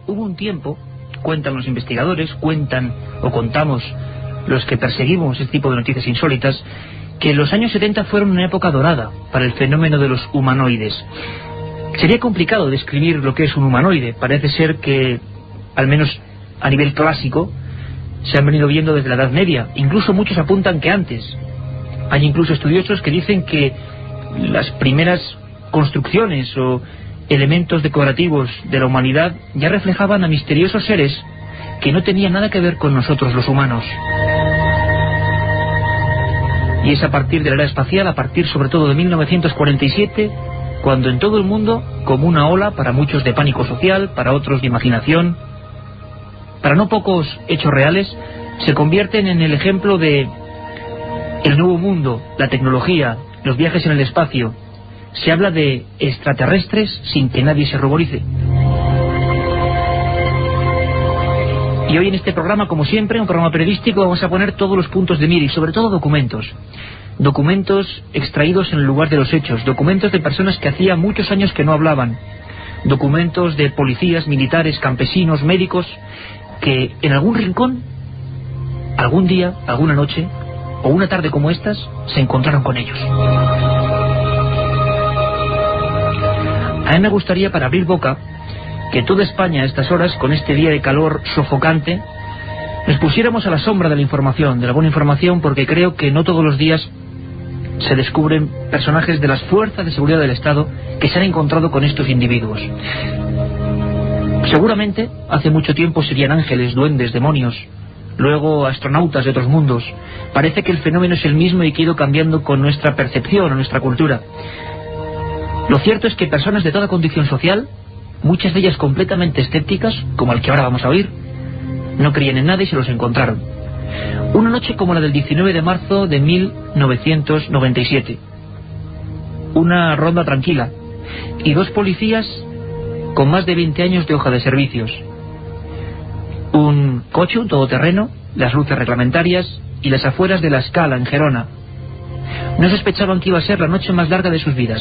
hubo un tiempo, cuentan los investigadores, cuentan o contamos los que perseguimos este tipo de noticias insólitas, que los años 70 fueron una época dorada para el fenómeno de los humanoides. Sería complicado describir lo que es un humanoide. Parece ser que, al menos a nivel clásico, se han venido viendo desde la Edad Media. Incluso muchos apuntan que antes. Hay incluso estudiosos que dicen que las primeras construcciones o elementos decorativos de la humanidad ya reflejaban a misteriosos seres que no tenían nada que ver con nosotros los humanos. Y es a partir de la era espacial, a partir sobre todo de 1947, cuando en todo el mundo, como una ola, para muchos de pánico social, para otros de imaginación, para no pocos hechos reales, se convierten en el ejemplo de el nuevo mundo, la tecnología, los viajes en el espacio. Se habla de extraterrestres sin que nadie se ruborice. Y hoy en este programa, como siempre, un programa periodístico, vamos a poner todos los puntos de mira y sobre todo documentos. Documentos extraídos en el lugar de los hechos, documentos de personas que hacía muchos años que no hablaban, documentos de policías, militares, campesinos, médicos, que en algún rincón, algún día, alguna noche, o una tarde como estas, se encontraron con ellos. A mí me gustaría, para abrir boca, que toda España a estas horas, con este día de calor sofocante, nos pusiéramos a la sombra de la información, de la buena información, porque creo que no todos los días se descubren personajes de las fuerzas de seguridad del Estado que se han encontrado con estos individuos. Seguramente hace mucho tiempo serían ángeles, duendes, demonios, luego astronautas de otros mundos. Parece que el fenómeno es el mismo y que ha ido cambiando con nuestra percepción o nuestra cultura. Lo cierto es que personas de toda condición social, muchas de ellas completamente escépticas, como el que ahora vamos a oír, no creían en nada y se los encontraron. Una noche como la del 19 de marzo de 1997. Una ronda tranquila y dos policías con más de 20 años de hoja de servicios. Un coche, un todoterreno, las luces reglamentarias y las afueras de La Scala, en Gerona. No sospechaban que iba a ser la noche más larga de sus vidas.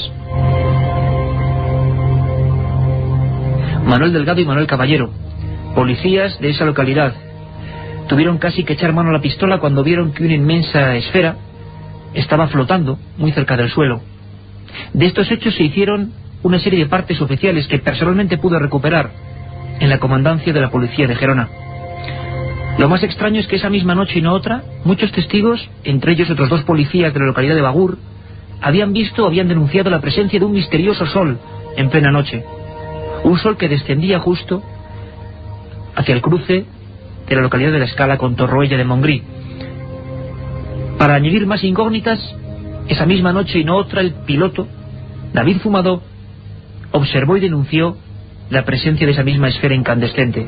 Manuel Delgado y Manuel Caballero, policías de esa localidad, tuvieron casi que echar mano a la pistola cuando vieron que una inmensa esfera estaba flotando muy cerca del suelo. De estos hechos se hicieron una serie de partes oficiales que personalmente pude recuperar en la comandancia de la policía de Gerona. Lo más extraño es que esa misma noche y no otra, muchos testigos, entre ellos otros dos policías de la localidad de Bagur, habían visto o habían denunciado la presencia de un misterioso sol en plena noche. Un sol que descendía justo hacia el cruce de la localidad de La Scala con Torroella de Montgrí. Para añadir más incógnitas, esa misma noche y no otra, el piloto, David Fumadó, observó y denunció la presencia de esa misma esfera incandescente.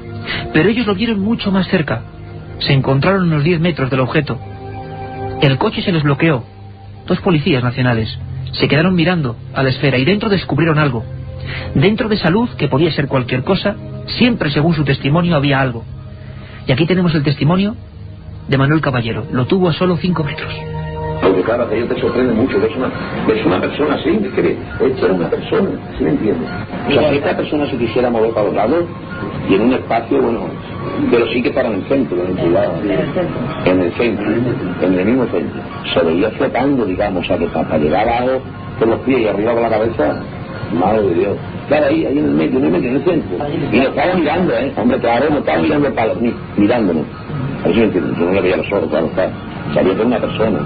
Pero ellos lo vieron mucho más cerca. Se encontraron a unos 10 metros del objeto. El coche se les bloqueó. Dos policías nacionales se quedaron mirando a la esfera y dentro descubrieron algo. Dentro de esa luz, que podía ser cualquier cosa, siempre según su testimonio había algo. Y aquí tenemos el testimonio de Manuel Caballero. Lo tuvo a solo 5 metros. Porque claro, aquello te sorprende mucho, ves una persona así, que esto era una persona, ¿sí me entiendes? O sea, si esta persona se quisiera mover para los lados y en un espacio, bueno, pero sí que para en el centro, en el privado, en el centro, en el mismo centro, se veía flotando, digamos, o sea, que para llegar abajo con los pies y arriba con la cabeza, madre de Dios. Claro, ahí en el medio, en el centro. Y nos estaba mirando, hombre, claro, nos estaba mirando para mirándonos. A ver si me entiendes, yo no le veía los ojos, claro, está. Sabía que era una persona.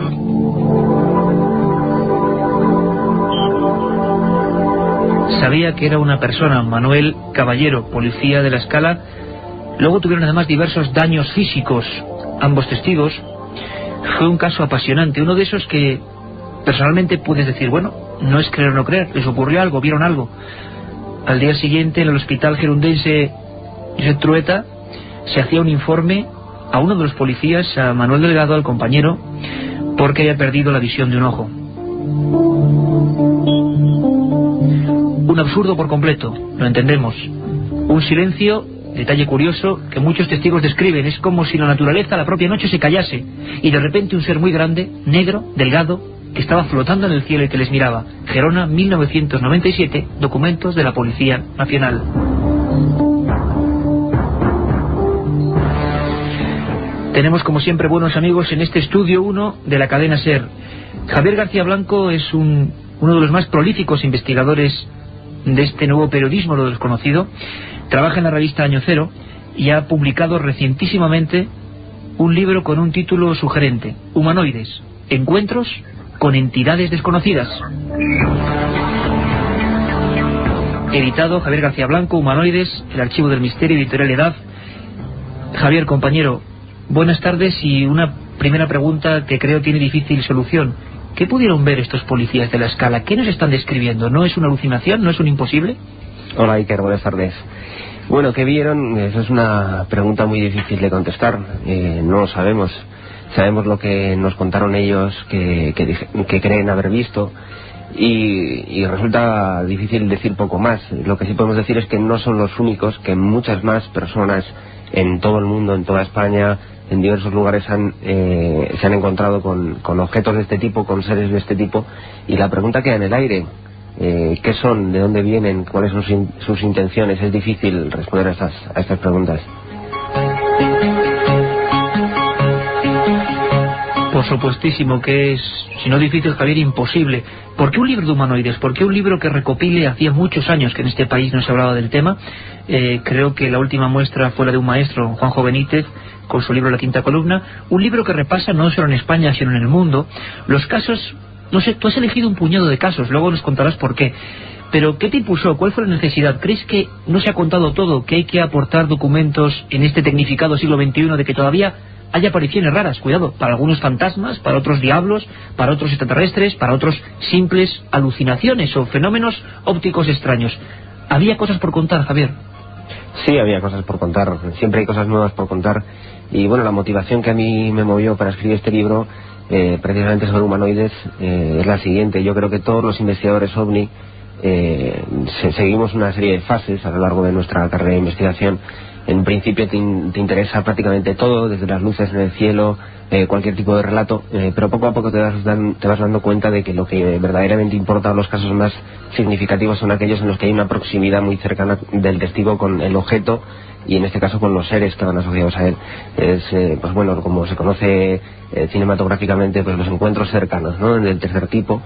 Sabía que era una persona, Manuel Caballero, policía de La Scala. Luego tuvieron además diversos daños físicos, ambos testigos. Fue un caso apasionante, uno de esos que personalmente puedes decir, bueno, no es creer o no creer, les ocurrió algo, vieron algo. Al día siguiente, en el hospital gerundense Josep Trueta, se hacía un informe a uno de los policías, a Manuel Delgado, al compañero, porque había perdido la visión de un ojo. Un absurdo por completo, lo entendemos. Un silencio, detalle curioso, que muchos testigos describen. Es como si la naturaleza, la propia noche, se callase y de repente un ser muy grande, negro, delgado, que estaba flotando en el cielo y que les miraba. Gerona, 1997, documentos de la Policía Nacional. Tenemos como siempre buenos amigos en este estudio 1 de la cadena SER. Javier García Blanco es uno de los más prolíficos investigadores de este nuevo periodismo, lo desconocido. Trabaja en la revista Año Cero y ha publicado recientísimamente un libro con un título sugerente: Humanoides, encuentros con entidades desconocidas. Editado Javier García Blanco, Humanoides, el archivo del misterio, editorial Edad. Javier, compañero, buenas tardes, y una primera pregunta que creo tiene difícil solución. ¿Qué pudieron ver estos policías de la Scala? ¿Qué nos están describiendo? ¿No es una alucinación? ¿No es un imposible? Hola, Iker, buenas tardes. Bueno, ¿qué vieron? Esa es una pregunta muy difícil de contestar. No lo sabemos. Sabemos lo que nos contaron ellos que creen haber visto, y resulta difícil decir poco más. Lo que sí podemos decir es que no son los únicos, que muchas más personas en todo el mundo, en toda España, en diversos lugares se han encontrado con objetos de este tipo, con seres de este tipo, y la pregunta queda en el aire. ¿Qué son? ¿De dónde vienen? ¿Cuáles son sus intenciones? Es difícil responder a estas preguntas. Por supuestísimo que es, si no difícil, Javier, imposible. ¿Por qué un libro de humanoides? ¿Por qué un libro que recopile? Hacía muchos años que en este país no se hablaba del tema. Creo que la última muestra fue la de un maestro, Juanjo Benítez, con su libro La Quinta Columna. Un libro que repasa no solo en España, sino en el mundo los casos. No sé, tú has elegido un puñado de casos, luego nos contarás por qué. Pero ¿qué te impulsó? ¿Cuál fue la necesidad? ¿Crees que no se ha contado todo? ¿Que hay que aportar documentos en este tecnificado siglo XXI de que todavía hay apariciones raras? Cuidado, para algunos fantasmas, para otros diablos, para otros extraterrestres, para otros simples alucinaciones o fenómenos ópticos extraños. ¿Había cosas por contar, Javier? Sí, había cosas por contar. Siempre hay cosas nuevas por contar. Y bueno, la motivación que a mí me movió para escribir este libro, precisamente sobre humanoides, es la siguiente. Yo creo que todos los investigadores OVNI seguimos una serie de fases a lo largo de nuestra carrera de investigación. En principio te interesa prácticamente todo, desde las luces en el cielo, cualquier tipo de relato, pero poco a poco te vas dando cuenta de que lo que verdaderamente importa, los casos más significativos, son aquellos en los que hay una proximidad muy cercana del testigo con el objeto, y en este caso con los seres que van asociados a él. Es, pues bueno, como se conoce cinematográficamente, pues los encuentros cercanos, ¿no?, del tercer tipo.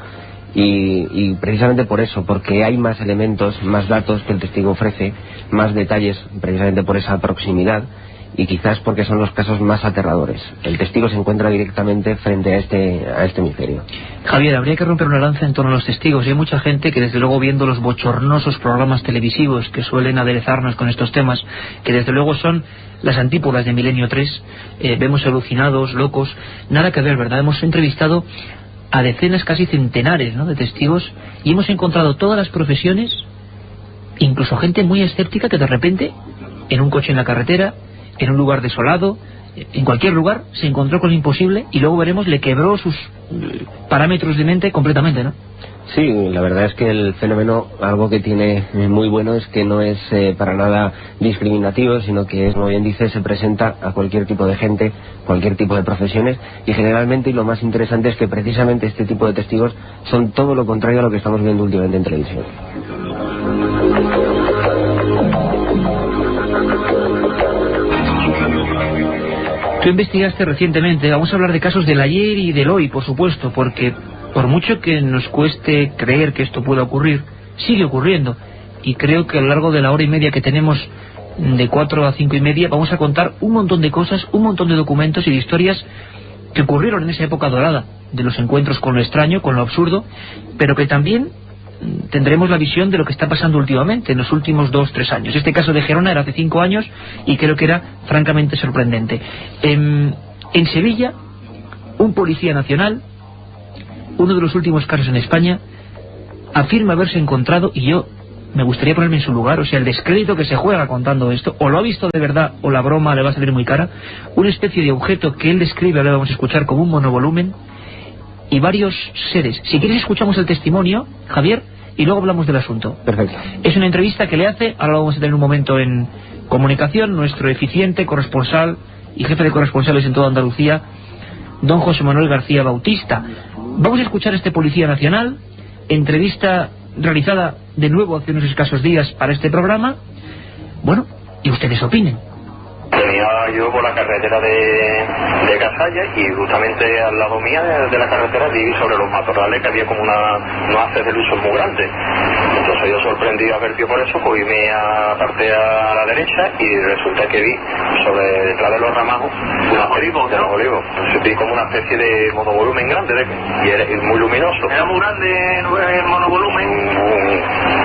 Y precisamente por eso, porque hay más elementos, más datos que el testigo ofrece, más detalles, precisamente por esa proximidad, y quizás porque son los casos más aterradores. El testigo se encuentra directamente frente a este misterio. Javier, habría que romper una lanza en torno a los testigos. Y hay mucha gente que, desde luego, viendo los bochornosos programas televisivos que suelen aderezarnos con estos temas, que desde luego son las antípodas de Milenio 3, vemos alucinados, locos, nada que ver, ¿verdad? Hemos entrevistado a decenas, casi centenares, ¿no?, de testigos, y hemos encontrado todas las profesiones, incluso gente muy escéptica que de repente, en un coche en la carretera, en un lugar desolado, en cualquier lugar, se encontró con lo imposible, y luego veremos, le quebró sus parámetros de mente completamente, ¿no? Sí, la verdad es que el fenómeno, algo que tiene muy bueno, es que no es para nada discriminativo, sino que, como bien dice, se presenta a cualquier tipo de gente, cualquier tipo de profesiones, y generalmente, y lo más interesante, es que precisamente este tipo de testigos son todo lo contrario a lo que estamos viendo últimamente en televisión. Tú investigaste recientemente, vamos a hablar de casos del ayer y del hoy, por supuesto, porque por mucho que nos cueste creer que esto pueda ocurrir, sigue ocurriendo. Y creo que a lo largo de la hora y media que tenemos, de 4 a 5 y media, vamos a contar un montón de cosas, un montón de documentos y de historias que ocurrieron en esa época dorada, de los encuentros con lo extraño, con lo absurdo, pero que también tendremos la visión de lo que está pasando últimamente, en los últimos 2-3 años. Este caso de Gerona era hace 5 años y creo que era francamente sorprendente. En Sevilla, un policía nacional, uno de los últimos casos en España, afirma haberse encontrado, y yo me gustaría ponerme en su lugar, o sea, el descrédito que se juega contando esto, o lo ha visto de verdad o la broma le va a salir muy cara, una especie de objeto que él describe, ahora vamos a escuchar, como un monovolumen, y varios seres. Si quieres escuchamos el testimonio, Javier, y luego hablamos del asunto. Perfecto. Es una entrevista que le hace, ahora lo vamos a tener un momento en comunicación, nuestro eficiente corresponsal y jefe de corresponsales en toda Andalucía, don José Manuel García Bautista. Vamos a escuchar a este policía nacional, entrevista realizada de nuevo hace unos escasos días para este programa. Bueno, y ustedes opinen. Venía yo por la carretera de Casalla y justamente al lado mía de la carretera vi sobre los matorrales que había como unos haces de luz muy grandes. Entonces yo sorprendido advertido por eso, pues me aparté a la derecha y resulta que vi sobre detrás de los ramajos de los olivos. Vi como una especie de monovolumen grande y era muy luminoso. ¿Era muy grande el monovolumen?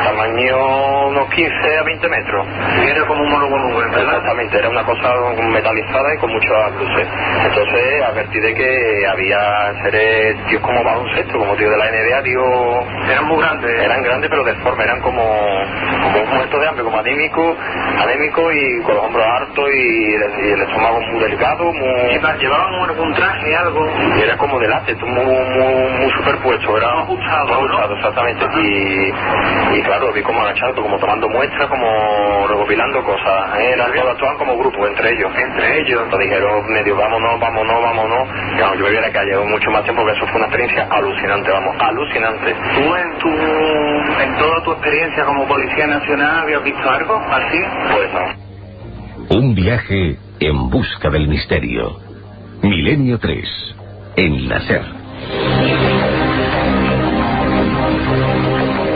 Tamaño unos 15 a 20 metros. Y era como un monovolumen, ¿verdad? Exactamente, era una cosa metalizada y con muchas luces. Entonces advertí de que había seres, tíos como baloncesto, como tíos de la NBA, tíos... Eran muy grandes. Eran grandes pero deformes, eran como muertos de hambre, como anémicos y con los hombros hartos y el estómago muy delgado, muy... ¿Llevaban algún traje, algo? Era como de látex, muy superpuesto, era ajustado, ¿no? Exactamente. Y claro, vi como agachado, como tomando muestras, como recopilando cosas. Todos actuaban como grupo, entre ellos. Entonces dijeron medio vámonos. Claro, yo viví en la calle mucho más tiempo, porque eso fue una experiencia alucinante, alucinante. ¿Tú en toda tu experiencia como Policía Nacional habías visto algo así? Pues no. Un viaje en busca del misterio. Milenio 3, en la SER.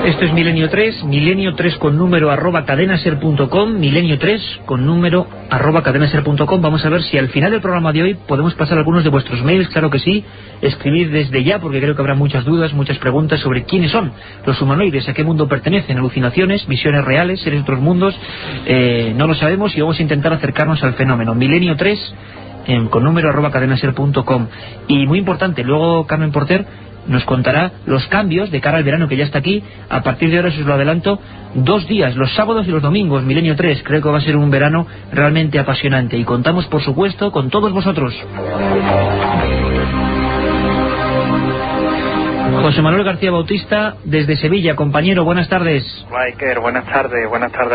Esto es Milenio 3 con número @cadenaser.com, Milenio 3 con número @cadenaser.com. Vamos a ver si al final del programa de hoy podemos pasar algunos de vuestros mails, claro que sí, escribir desde ya, porque creo que habrá muchas dudas, muchas preguntas sobre quiénes son los humanoides, a qué mundo pertenecen, alucinaciones, visiones reales, seres de otros mundos, no lo sabemos y vamos a intentar acercarnos al fenómeno. Milenio 3 con número @cadenaser.com. Y muy importante, luego Carmen Porter nos contará los cambios de cara al verano que ya está aquí. A partir de ahora, os lo adelanto, 2 días, los sábados y los domingos, Milenio 3. Creo que va a ser un verano realmente apasionante y contamos, por supuesto, con todos vosotros. José Manuel García Bautista, desde Sevilla. Compañero, buenas tardes. Iker, buenas tardes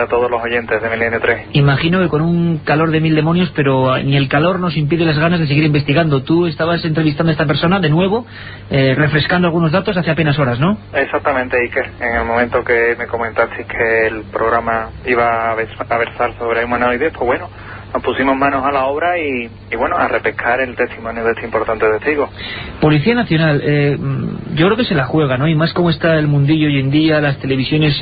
a todos los oyentes de Milenio 3. Imagino que con un calor de 1000 demonios, pero ni el calor nos impide las ganas de seguir investigando. Tú estabas entrevistando a esta persona de nuevo, refrescando algunos datos hace apenas horas, ¿no? Exactamente, Iker. En el momento que me comentaste que el programa iba a versar sobre humanoides, pues bueno, nos pusimos manos a la obra y bueno, a repescar el testimonio de este importante testigo. Policía Nacional, yo creo que se la juega, ¿no? Y más como está el mundillo hoy en día, las televisiones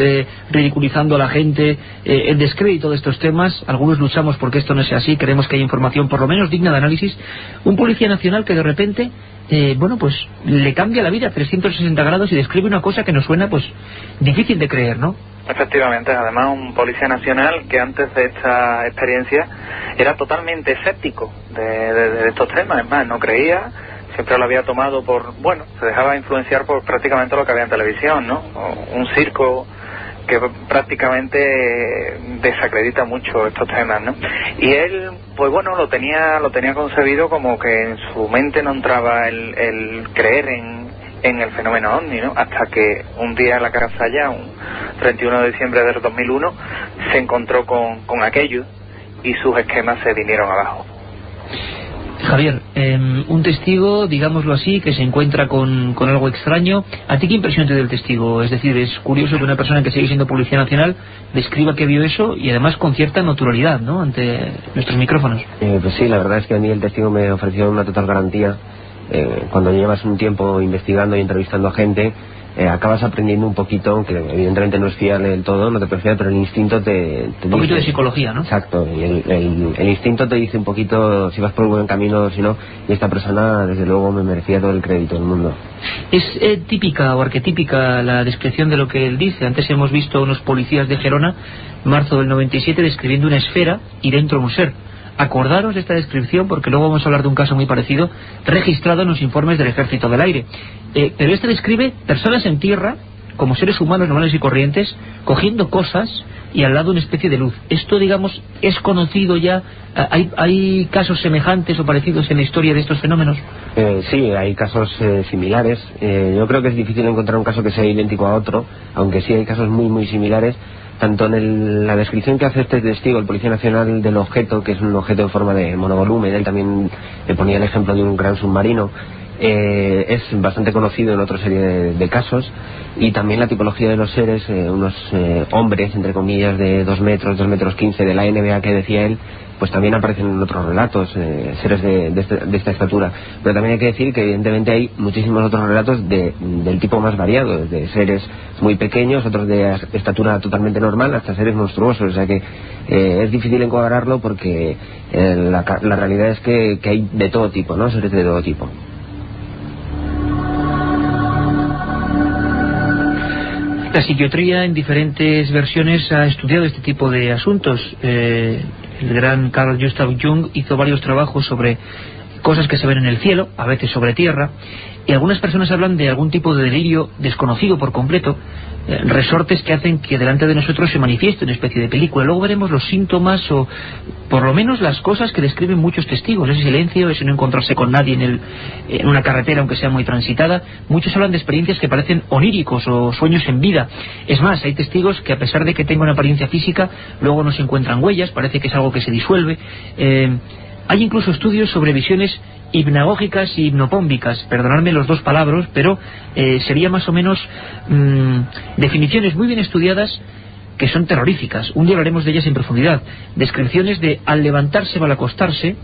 ridiculizando a la gente, el descrédito de estos temas. Algunos luchamos porque esto no sea así, queremos que haya información por lo menos digna de análisis. Un Policía Nacional que de repente, bueno, pues le cambia la vida a 360 grados y describe una cosa que nos suena, pues, difícil de creer, ¿no? Efectivamente, además un Policía Nacional que antes de esta experiencia era totalmente escéptico de estos temas. Es más, no creía, siempre lo había tomado por, bueno, se dejaba influenciar por prácticamente lo que había en televisión, ¿no? Un circo que prácticamente desacredita mucho estos temas, ¿no? Y él, pues bueno, lo tenía concebido como que en su mente no entraba el creer en el fenómeno ovni, ¿no? Hasta que un día en la Casalla, un 31 de diciembre del 2001, se encontró con aquello y sus esquemas se vinieron abajo. Javier, un testigo, digámoslo así, que se encuentra con algo extraño. ¿A ti qué impresión te da el testigo? Es decir, es curioso que una persona que sigue siendo Policía Nacional describa que vio eso y además con cierta naturalidad, ¿no?, ante nuestros micrófonos. Pues sí, la verdad es que a mí el testigo me ofreció una total garantía. Cuando llevas un tiempo investigando y entrevistando a gente, acabas aprendiendo un poquito, que evidentemente no es fiable del todo, no te puedes fiar, pero el instinto te un poquito dice, de psicología, ¿no? Exacto, y el instinto te dice un poquito si vas por el buen camino o si no, y esta persona desde luego me merecía todo el crédito del mundo. Es típica o arquetípica la descripción de lo que él dice. Antes hemos visto unos policías de Gerona, marzo del 97, describiendo una esfera y dentro un ser. Acordaros de esta descripción porque luego vamos a hablar de un caso muy parecido registrado en los informes del Ejército del Aire. Pero este describe personas en tierra como seres humanos normales y corrientes cogiendo cosas y al lado una especie de luz. Esto, digamos, es conocido ya. ¿Hay casos semejantes o parecidos en la historia de estos fenómenos? Sí, hay casos similares. Yo creo que es difícil encontrar un caso que sea idéntico a otro, aunque sí hay casos muy muy similares. Tanto en la descripción que hace este testigo, el Policía Nacional, del objeto, que es un objeto en forma de monovolumen, él también le ponía el ejemplo de un gran submarino, es bastante conocido en otra serie de casos, y también la tipología de los seres, unos hombres, entre comillas, de 2 metros, 2 metros 15 de la NBA que decía él, pues también aparecen en otros relatos, seres de esta estatura. Pero también hay que decir que evidentemente hay muchísimos otros relatos del tipo más variado, de seres muy pequeños, otros de estatura totalmente normal, hasta seres monstruosos. O sea que es difícil encuadrarlo porque la realidad es que hay de todo tipo, ¿no? Seres de todo tipo. La psiquiatría en diferentes versiones ha estudiado este tipo de asuntos. El gran Carl Gustav Jung hizo varios trabajos sobre cosas que se ven en el cielo, a veces sobre tierra, y algunas personas hablan de algún tipo de delirio desconocido por completo, resortes que hacen que delante de nosotros se manifieste una especie de película. Luego veremos los síntomas o por lo menos las cosas que describen muchos testigos, ese silencio, ese no encontrarse con nadie en una carretera aunque sea muy transitada. Muchos hablan de experiencias que parecen oníricos o sueños en vida. Es más, hay testigos que a pesar de que tengan una apariencia física, luego no se encuentran huellas, parece que es algo que se disuelve. Hay incluso estudios sobre visiones hipnagógicas y hipnopómbicas, perdonadme los dos palabras, pero sería más o menos definiciones muy bien estudiadas que son terroríficas. Un día hablaremos de ellas en profundidad. Descripciones de al levantarse o al acostarse,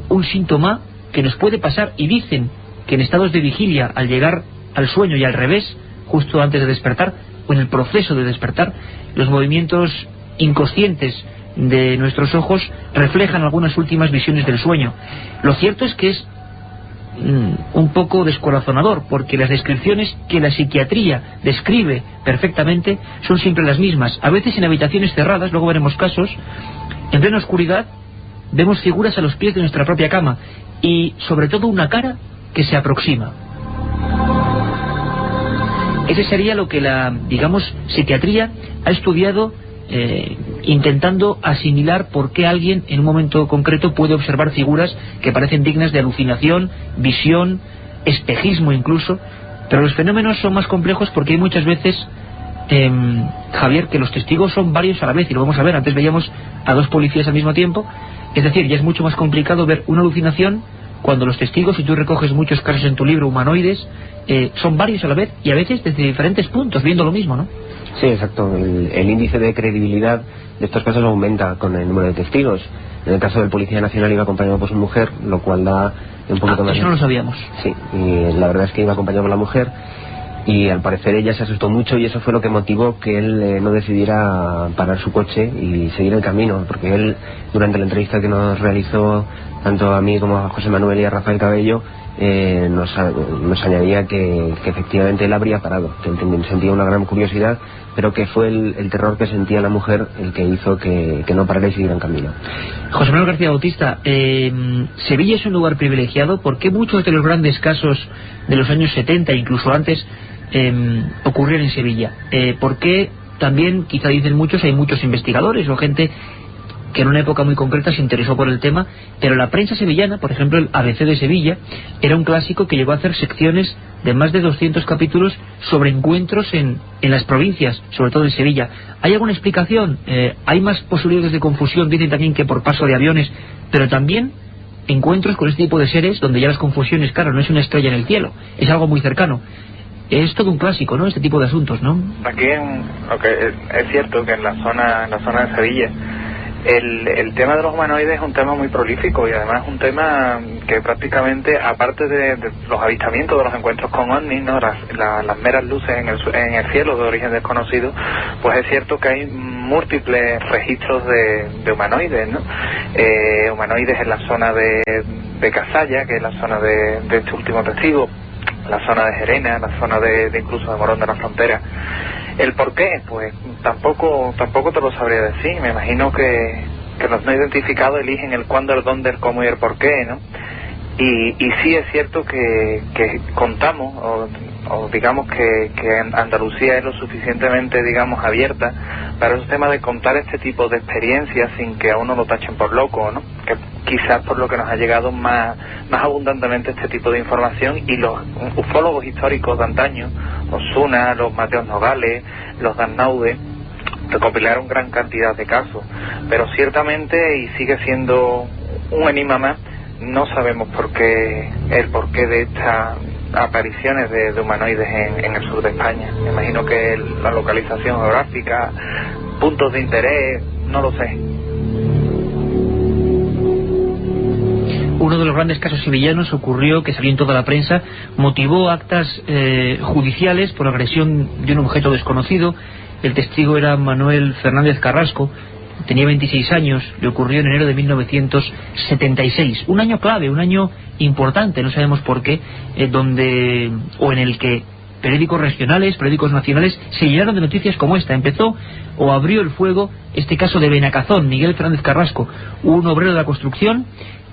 un síntoma que nos puede pasar, y dicen que en estados de vigilia, al llegar al sueño y al revés, justo antes de despertar o en el proceso de despertar, los movimientos inconscientes de nuestros ojos reflejan algunas últimas visiones del sueño. Lo cierto es que es un poco descorazonador, porque las descripciones que la psiquiatría describe perfectamente son siempre las mismas. A veces en habitaciones cerradas, luego veremos casos, en plena oscuridad vemos figuras a los pies de nuestra propia cama y sobre todo una cara que se aproxima. Ese sería lo que la, digamos, psiquiatría ha estudiado, intentando asimilar por qué alguien en un momento concreto puede observar figuras que parecen dignas de alucinación, visión, espejismo incluso. Pero los fenómenos son más complejos porque hay muchas veces, Javier, que los testigos son varios a la vez, y lo vamos a ver. Antes veíamos a 2 policías al mismo tiempo, es decir, ya es mucho más complicado ver una alucinación cuando los testigos, y tú recoges muchos casos en tu libro, humanoides, son varios a la vez y a veces desde diferentes puntos, viendo lo mismo, ¿no? Sí, exacto. El índice de credibilidad de estos casos aumenta con el número de testigos. En el caso del Policía Nacional iba acompañado por su mujer, lo cual da un poquito más... Eso no lo sabíamos. Sí, y la verdad es que iba acompañado por la mujer, y al parecer ella se asustó mucho, y eso fue lo que motivó que él no decidiera parar su coche y seguir el camino, porque él, durante la entrevista que nos realizó tanto a mí como a José Manuel y a Rafael Cabello, nos añadía que efectivamente él habría parado, que él sentía una gran curiosidad, pero que fue el terror que sentía la mujer el que hizo que no parara y siguiera en camino. José Manuel García Bautista, Sevilla es un lugar privilegiado porque muchos de los grandes casos de los años 70, incluso antes, ocurrieron en Sevilla. Porque también, quizá dicen muchos, hay muchos investigadores o gente que en una época muy concreta se interesó por el tema, pero la prensa sevillana, por ejemplo el ABC de Sevilla, era un clásico que llegó a hacer secciones de más de 200 capítulos sobre encuentros en las provincias, sobre todo en Sevilla. ¿Hay alguna explicación? ¿Hay más posibilidades de confusión? Dicen también que por paso de aviones, pero también encuentros con este tipo de seres donde ya las confusiones, claro, no es una estrella en el cielo, es algo muy cercano. Es todo un clásico, ¿no?, este tipo de asuntos, ¿no? Aquí es cierto que en la zona de Sevilla el tema de los humanoides es un tema muy prolífico, y además es un tema que prácticamente, aparte de los avistamientos de los encuentros con ovnis, ¿no?, las meras luces en el cielo de origen desconocido, pues es cierto que hay múltiples registros de humanoides, ¿no? Humanoides en la zona de Casalla, que es la zona de este último testigo, la zona de Gerena, la zona de incluso de Morón de la Frontera. ¿El por qué? Pues tampoco te lo sabría decir. Me imagino que los no identificados eligen el cuándo, el dónde, el cómo y el por qué, ¿no? Y sí es cierto que contamos, o digamos que Andalucía es lo suficientemente, digamos, abierta para esos temas de contar este tipo de experiencias sin que a uno lo tachen por loco, ¿no? Que quizás por lo que nos ha llegado más abundantemente este tipo de información, y los ufólogos históricos de antaño, los Zuna, los Mateos Nogales, los Darnaude, recopilaron gran cantidad de casos, pero ciertamente, y sigue siendo un enigma más, no sabemos el porqué de estas apariciones de humanoides en el sur de España. Me imagino que la localización geográfica, puntos de interés, no lo sé. Uno de los grandes casos sevillanos ocurrió, que salió en toda la prensa, motivó actas judiciales por agresión de un objeto desconocido. El testigo era Manuel Fernández Carrasco, tenía 26 años, le ocurrió en enero de 1976. Un año clave, un año importante, no sabemos por qué, en el que periódicos regionales, periódicos nacionales se llenaron de noticias como esta. Empezó o abrió el fuego este caso de Benacazón, Miguel Fernández Carrasco, un obrero de la construcción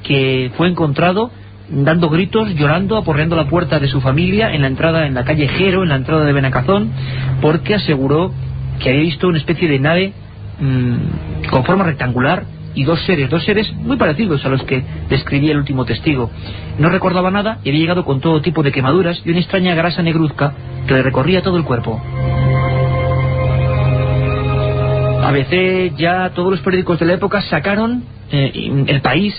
que fue encontrado dando gritos, llorando, aporreando la puerta de su familia en la calle Jero, en la entrada de Benacazón, porque aseguró que había visto una especie de nave con forma rectangular y dos seres muy parecidos a los que describía el último testigo. No recordaba nada y había llegado con todo tipo de quemaduras y una extraña grasa negruzca que le recorría todo el cuerpo. ABC, ya todos los periódicos de la época sacaron, El País,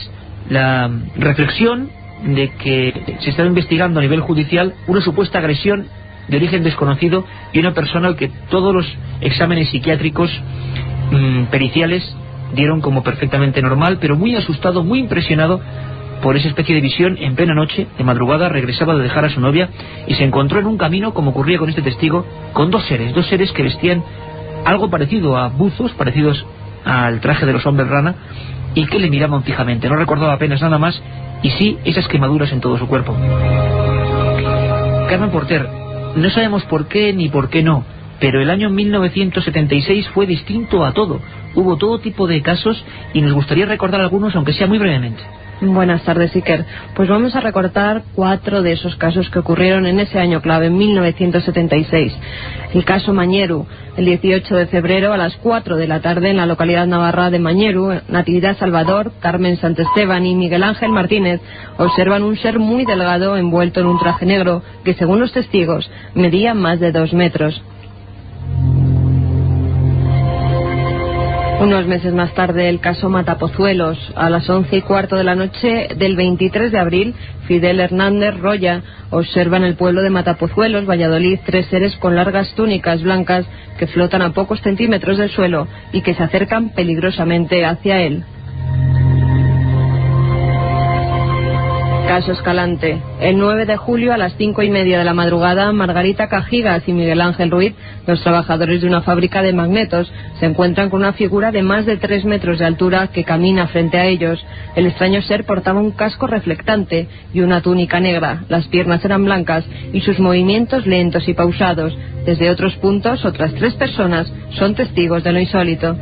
la reflexión de que se estaba investigando a nivel judicial una supuesta agresión de origen desconocido y una persona al que todos los exámenes psiquiátricos periciales dieron como perfectamente normal, pero muy asustado, muy impresionado por esa especie de visión. En plena noche, de madrugada, regresaba de dejar a su novia y se encontró en un camino, como ocurría con este testigo, con dos seres que vestían algo parecido a buzos, parecidos al traje de los hombres rana, y que le miraban fijamente. No recordaba apenas nada más, y sí esas quemaduras en todo su cuerpo. Carmen Porter, no sabemos por qué ni por qué no, pero el año 1976 fue distinto a todo. Hubo todo tipo de casos y nos gustaría recordar algunos, aunque sea muy brevemente. Buenas tardes, Iker. Pues vamos a recordar 4 de esos casos que ocurrieron en ese año clave, en 1976. El caso Mañeru, el 18 de febrero a las 4 de la tarde en la localidad navarra de Mañeru, Natividad Salvador, Carmen Santesteban y Miguel Ángel Martínez observan un ser muy delgado envuelto en un traje negro que, según los testigos, medía más de 2 metros. Unos meses más tarde, el caso Matapozuelos. A las 11:15 de la noche del 23 de abril, Fidel Hernández Roya observa en el pueblo de Matapozuelos, Valladolid, 3 seres con largas túnicas blancas que flotan a pocos centímetros del suelo y que se acercan peligrosamente hacia él. Caso Escalante. El 9 de julio a las 5:30 de la madrugada, Margarita Cajigas y Miguel Ángel Ruiz, los trabajadores de una fábrica de magnetos, se encuentran con una figura de más de 3 metros de altura que camina frente a ellos. El extraño ser portaba un casco reflectante y una túnica negra. Las piernas eran blancas y sus movimientos lentos y pausados. Desde otros puntos, otras 3 personas son testigos de lo insólito.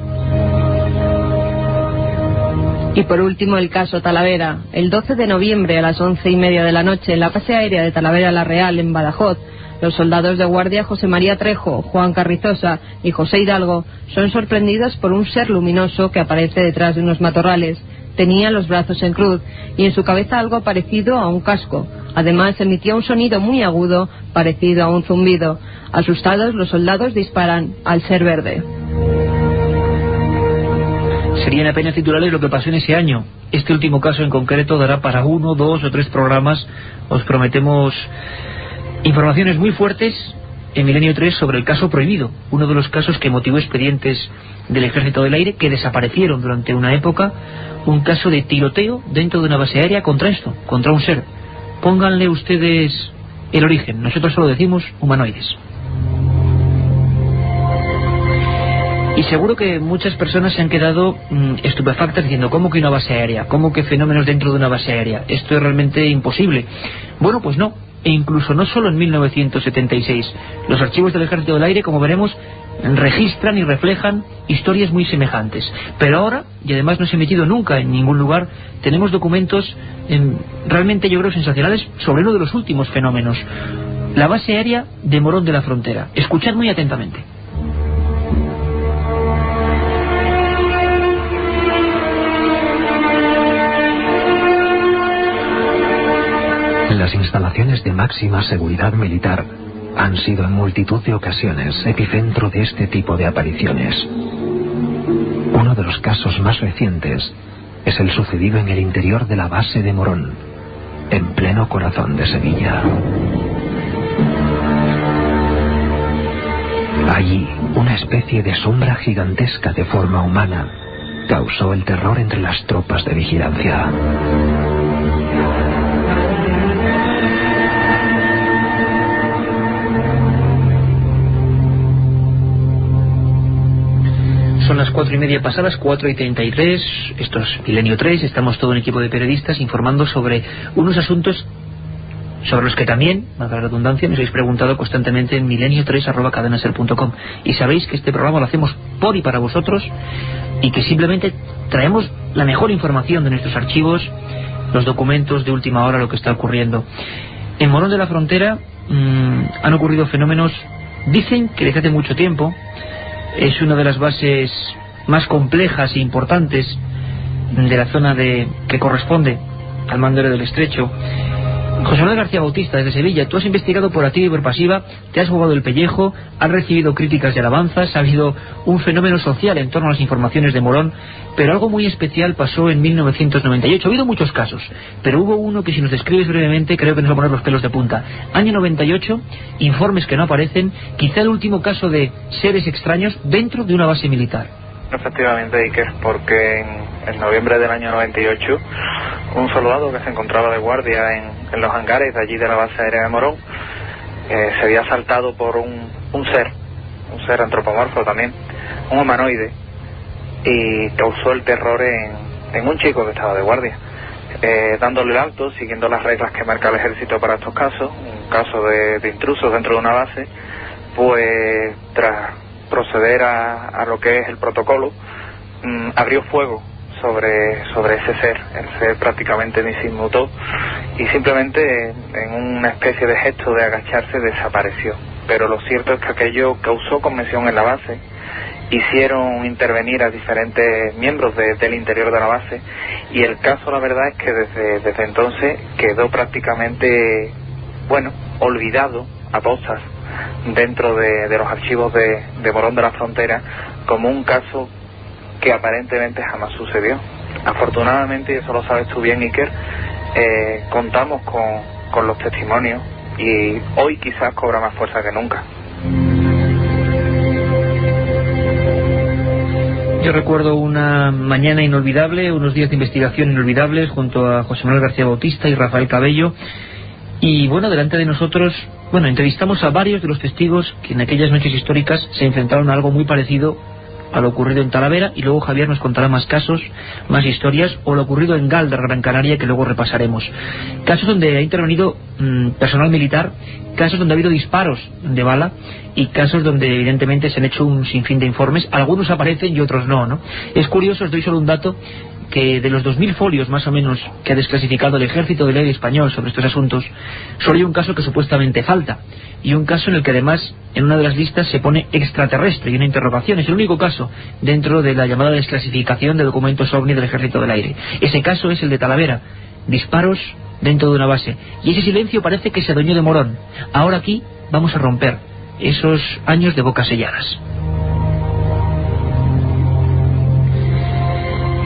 Y por último, el caso Talavera. El 12 de noviembre a las 11:30 de la noche, en la base aérea de Talavera la Real, en Badajoz, los soldados de guardia José María Trejo, Juan Carrizosa y José Hidalgo son sorprendidos por un ser luminoso que aparece detrás de unos matorrales. Tenía los brazos en cruz y en su cabeza algo parecido a un casco. Además, emitía un sonido muy agudo, parecido a un zumbido. Asustados, los soldados disparan al ser verde. Serían apenas titulares lo que pasó en ese año. Este último caso en concreto dará para 1, 2 o 3 programas. Os prometemos informaciones muy fuertes en Milenio 3 sobre el caso Prohibido, uno de los casos que motivó expedientes del Ejército del Aire que desaparecieron durante una época. Un caso de tiroteo dentro de una base aérea contra esto, contra un ser. Pónganle ustedes el origen, nosotros solo decimos humanoides. Y seguro que muchas personas se han quedado estupefactas diciendo, ¿cómo que una base aérea? ¿Cómo que fenómenos dentro de una base aérea? Esto es realmente imposible. Bueno, pues no, e incluso no solo en 1976. Los archivos del Ejército del Aire, como veremos, registran y reflejan historias muy semejantes. Pero ahora, y además no se ha emitido nunca en ningún lugar, tenemos documentos realmente, yo creo, sensacionales sobre uno de los últimos fenómenos. La base aérea de Morón de la Frontera. Escuchad muy atentamente. Las instalaciones de máxima seguridad militar han sido en multitud de ocasiones epicentro de este tipo de apariciones. Uno de los casos más recientes es el sucedido en el interior de la base de Morón, en pleno corazón de Sevilla. Allí, una especie de sombra gigantesca de forma humana causó el terror entre las tropas de vigilancia. Son las 4:30 pasadas, 4:33, esto es Milenio 3, estamos todo un equipo de periodistas informando sobre unos asuntos sobre los que también, valga la redundancia, nos habéis preguntado constantemente en milenio3@cadenaser.com. Y sabéis que este programa lo hacemos por y para vosotros, y que simplemente traemos la mejor información de nuestros archivos, los documentos de última hora, lo que está ocurriendo. En Morón de la Frontera han ocurrido fenómenos, dicen que desde hace mucho tiempo. Es una de las bases más complejas e importantes de la zona que corresponde al Mandero del Estrecho. José Manuel García Bautista, desde Sevilla, tú has investigado por activa y por pasiva, te has jugado el pellejo, has recibido críticas y alabanzas, ha habido un fenómeno social en torno a las informaciones de Morón, pero algo muy especial pasó en 1998. Ha habido muchos casos, pero hubo uno que, si nos describes brevemente, creo que nos va a poner los pelos de punta. Año 98, informes que no aparecen, quizá el último caso de seres extraños dentro de una base militar. Efectivamente, Iker, porque en noviembre del año 98, un soldado que se encontraba de guardia en los hangares de allí de la base aérea de Morón, se había asaltado por un ser antropomorfo también, un humanoide, y causó el terror en un chico que estaba de guardia, dándole el alto, siguiendo las reglas que marca el ejército para estos casos, un caso de intrusos dentro de una base, pues tras proceder a lo que es el protocolo, abrió fuego sobre ese ser. El ser prácticamente ni se inmutó y simplemente en una especie de gesto de agacharse desapareció. Pero lo cierto es que aquello causó conmoción en la base, hicieron intervenir a diferentes miembros del interior de la base, y el caso, la verdad es que desde entonces quedó prácticamente, olvidado a postas dentro de los archivos de Morón de la Frontera como un caso que aparentemente jamás sucedió. Afortunadamente, y eso lo sabes tú bien, Iker, contamos con los testimonios, y hoy quizás cobra más fuerza que nunca. Yo recuerdo una mañana inolvidable, unos días de investigación inolvidables junto a José Manuel García Bautista y Rafael Cabello, y delante de nosotros, entrevistamos a varios de los testigos que en aquellas noches históricas se enfrentaron a algo muy parecido a lo ocurrido en Talavera, y luego Javier nos contará más casos, más historias, o lo ocurrido en Galdar, Gran Canaria, que luego repasaremos. Casos donde ha intervenido personal militar, casos donde ha habido disparos de bala, y casos donde evidentemente se han hecho un sinfín de informes. Algunos aparecen y otros no. Es curioso, os doy solo un dato, que de los 2000 folios más o menos que ha desclasificado el Ejército del Aire Español sobre estos asuntos, solo hay un caso que supuestamente falta, y un caso en el que además en una de las listas se pone extraterrestre y una interrogación. Es el único caso dentro de la llamada desclasificación de documentos OVNI del Ejército del Aire. Ese caso es el de Talavera, disparos dentro de una base, y ese silencio parece que se adueñó de Morón. Ahora aquí vamos a romper esos años de bocas selladas.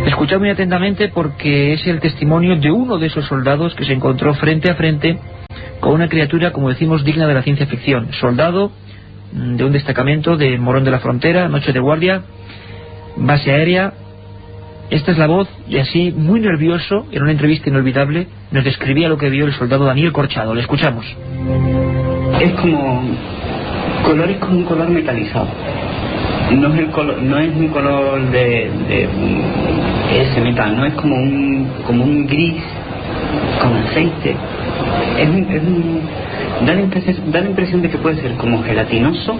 Escuchad muy atentamente, porque es el testimonio de uno de esos soldados que se encontró frente a frente con una criatura, como decimos, digna de la ciencia ficción. Soldado de un destacamento de Morón de la Frontera, noche de guardia, base aérea. Esta es la voz, y así, muy nervioso, en una entrevista inolvidable, nos describía lo que vio el soldado Daniel Corchado. Le escuchamos. Es como un color metalizado. No es un color de ese metal, no es como un gris con aceite. Da la impresión de que puede ser como gelatinoso.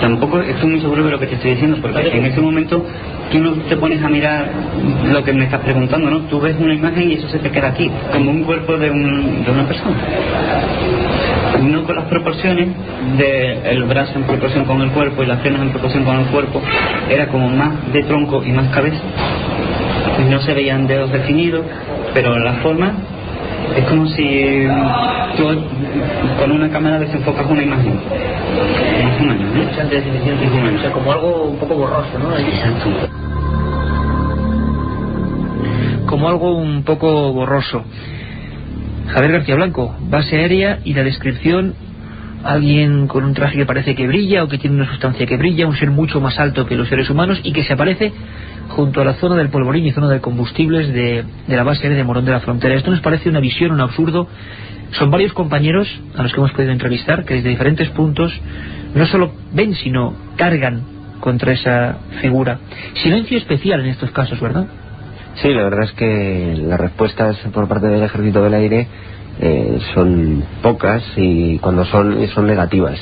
Tampoco estoy muy seguro de lo que te estoy diciendo, porque en ese momento tú no te pones a mirar lo que me estás preguntando, ¿no? Tú ves una imagen y eso se te queda aquí, como un cuerpo de una persona. No con las proporciones del brazo en proporción con el cuerpo y las piernas en proporción con el cuerpo, era como más de tronco y más cabeza. No se veían dedos definidos, pero la forma es como si tú con una cámara desenfocas una imagen. Más o menos, ¿no? O sea, como algo un poco borroso, ¿no? Exacto. como algo un poco borroso. Javier García Blanco, base aérea y la descripción, alguien con un traje que parece que brilla o que tiene una sustancia que brilla, un ser mucho más alto que los seres humanos y que se aparece junto a la zona del polvorín y zona de combustibles de la base aérea de Morón de la Frontera. Esto nos parece una visión, un absurdo. Son varios compañeros a los que hemos podido entrevistar que desde diferentes puntos no solo ven sino cargan contra esa figura. Silencio especial en estos casos, ¿verdad? Sí, la verdad es que las respuestas por parte del Ejército del Aire son pocas y cuando son negativas.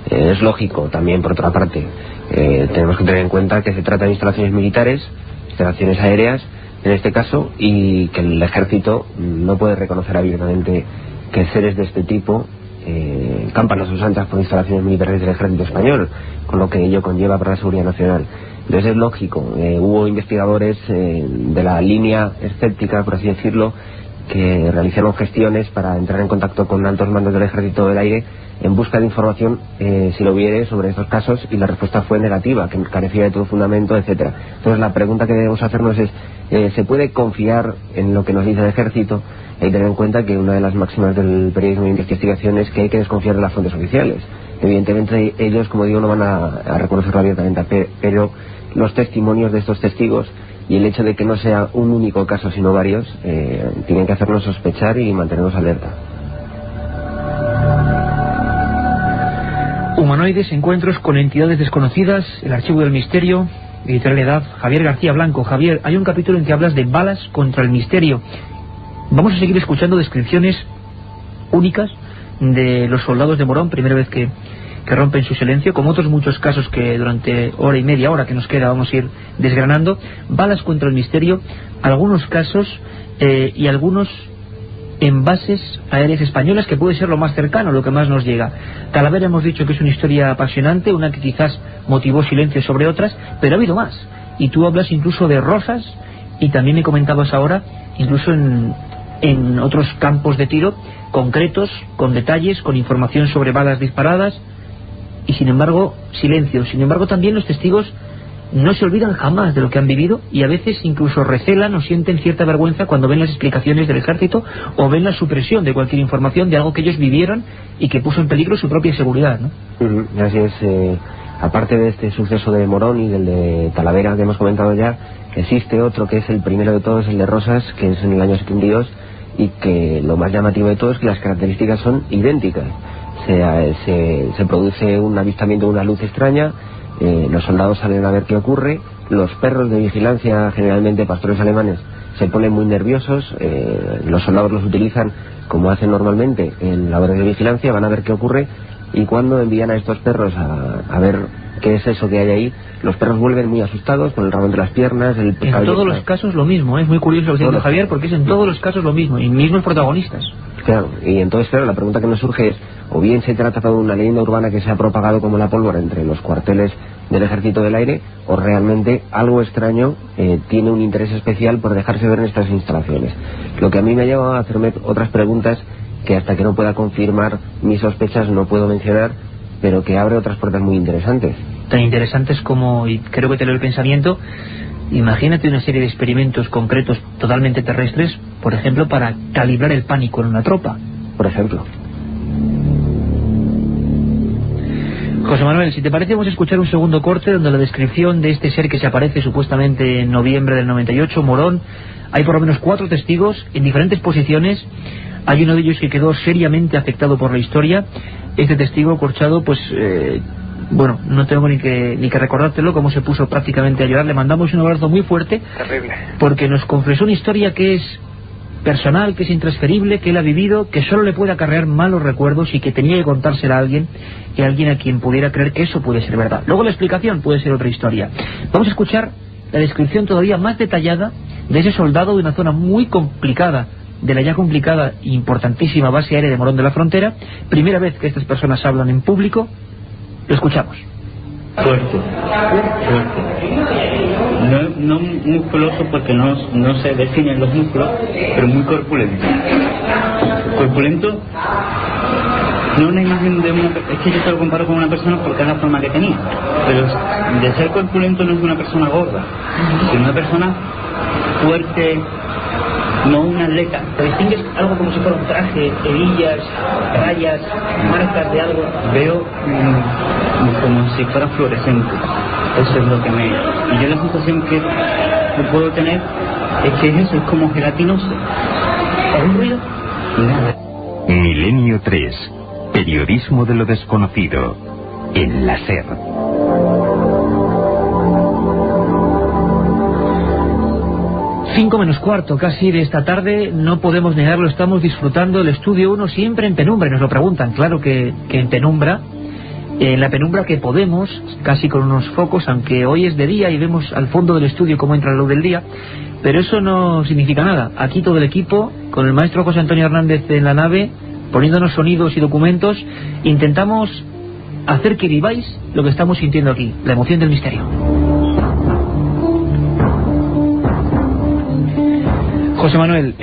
Es lógico también, por otra parte. Tenemos que tener en cuenta que se trata de instalaciones militares, instalaciones aéreas en este caso, y que el Ejército no puede reconocer abiertamente que seres de este tipo campan a sus anchas por instalaciones militares del Ejército Español, con lo que ello conlleva para la seguridad nacional. Entonces es lógico, hubo investigadores de la línea escéptica, por así decirlo, que realizaron gestiones para entrar en contacto con altos mandos del Ejército del Aire en busca de información, si lo hubiere, sobre estos casos, y la respuesta fue negativa, que carecía de todo fundamento, etcétera. Entonces la pregunta que debemos hacernos es, ¿se puede confiar en lo que nos dice el Ejército? Hay que tener en cuenta que una de las máximas del periodismo de investigación es que hay que desconfiar de las fuentes oficiales. Evidentemente ellos, como digo, no van a reconocerlo abiertamente, pero los testimonios de estos testigos y el hecho de que no sea un único caso sino varios tienen que hacernos sospechar y mantenernos alerta. Humanoides, encuentros con entidades desconocidas, el archivo del misterio, editorial Edad, Javier García Blanco. Javier, hay un capítulo en que hablas de balas contra el misterio. Vamos a seguir escuchando descripciones únicas de los soldados de Morón, primera vez que rompen su silencio, como otros muchos casos que durante hora y media, hora que nos queda, vamos a ir desgranando. Balas contra el misterio, algunos casos y algunos en bases aéreas españolas, que puede ser lo más cercano, lo que más nos llega. Talavera hemos dicho que es una historia apasionante, una que quizás motivó silencio sobre otras, pero ha habido más. Y tú hablas incluso de Rosas, y también me comentabas ahora, incluso en otros campos de tiro concretos, con detalles, con información sobre balas disparadas, y sin embargo, silencio. Sin embargo, también los testigos no se olvidan jamás de lo que han vivido y a veces incluso recelan o sienten cierta vergüenza cuando ven las explicaciones del Ejército o ven la supresión de cualquier información de algo que ellos vivieron y que puso en peligro su propia seguridad, ¿no? Así es. Aparte de este suceso de Morón y del de Talavera que hemos comentado ya, existe otro que es el primero de todos, el de Rosas, que es en el año 72, y que lo más llamativo de todo es que las características son idénticas. Se produce un avistamiento de una luz extraña, los soldados salen a ver qué ocurre, los perros de vigilancia, generalmente pastores alemanes, se ponen muy nerviosos, los soldados los utilizan como hacen normalmente en labores de vigilancia, van a ver qué ocurre, y cuando envían a estos perros a ver qué es eso que hay ahí, los perros vuelven muy asustados, con el rabo entre las piernas. En todos los casos lo mismo, es muy curioso lo que está diciendo Javier, porque es en todos los casos lo mismo, y mismos protagonistas. Claro, y entonces, claro, la pregunta que nos surge es, o bien se trata de una leyenda urbana que se ha propagado como la pólvora entre los cuarteles del Ejército del Aire, o realmente algo extraño tiene un interés especial por dejarse ver en estas instalaciones. Lo que a mí me ha llevado a hacerme otras preguntas que hasta que no pueda confirmar mis sospechas no puedo mencionar, pero que abre otras puertas muy interesantes. Tan interesantes como, y creo que te leo el pensamiento, imagínate una serie de experimentos concretos totalmente terrestres, por ejemplo, para calibrar el pánico en una tropa. Por ejemplo. José Manuel, si te parece, vamos a escuchar un segundo corte donde la descripción de este ser que se aparece supuestamente en noviembre del 98, Morón. Hay por lo menos 4 testigos en diferentes posiciones. Hay uno de ellos que quedó seriamente afectado por la historia. Este testigo, Corchado, pues bueno, no tengo ni que recordártelo, cómo se puso prácticamente a llorar. Le mandamos un abrazo muy fuerte. Terrible. Porque nos confesó una historia que es personal, que es intransferible, que él ha vivido, que solo le puede acarrear malos recuerdos y que tenía que contársela a alguien, y a alguien a quien pudiera creer que eso puede ser verdad. Luego la explicación puede ser otra historia. Vamos a escuchar la descripción todavía más detallada de ese soldado de una zona muy complicada, de la ya complicada e importantísima base aérea de Morón de la Frontera. Primera vez que estas personas hablan en público. Lo escuchamos. Fuerte. No musculoso porque no se definen los músculos, pero muy corpulento. Corpulento, no una imagen de una... Es que yo te lo comparo con una persona porque es la forma que tenía. Pero de ser corpulento no es una persona gorda, sino una persona fuerte, no un atleta. ¿Te distingues algo como si fuera un traje, hebillas, rayas, marcas de algo? Veo como si fuera fluorescente. Eso es lo que me... Y yo la sensación que puedo tener es que es eso, es como gelatinoso. ¿Algún ruido? Nada. Milenio 3. Periodismo de lo desconocido. En la SER. 5 menos cuarto casi de esta tarde, no podemos negarlo, estamos disfrutando del Estudio 1 siempre en penumbra, y nos lo preguntan, claro que en penumbra, en la penumbra que podemos, casi con unos focos, aunque hoy es de día y vemos al fondo del estudio cómo entra la luz del día, pero eso no significa nada. Aquí todo el equipo, con el maestro José Antonio Hernández en la nave, poniéndonos sonidos y documentos, intentamos hacer que viváis lo que estamos sintiendo aquí, la emoción del misterio. José Manuel,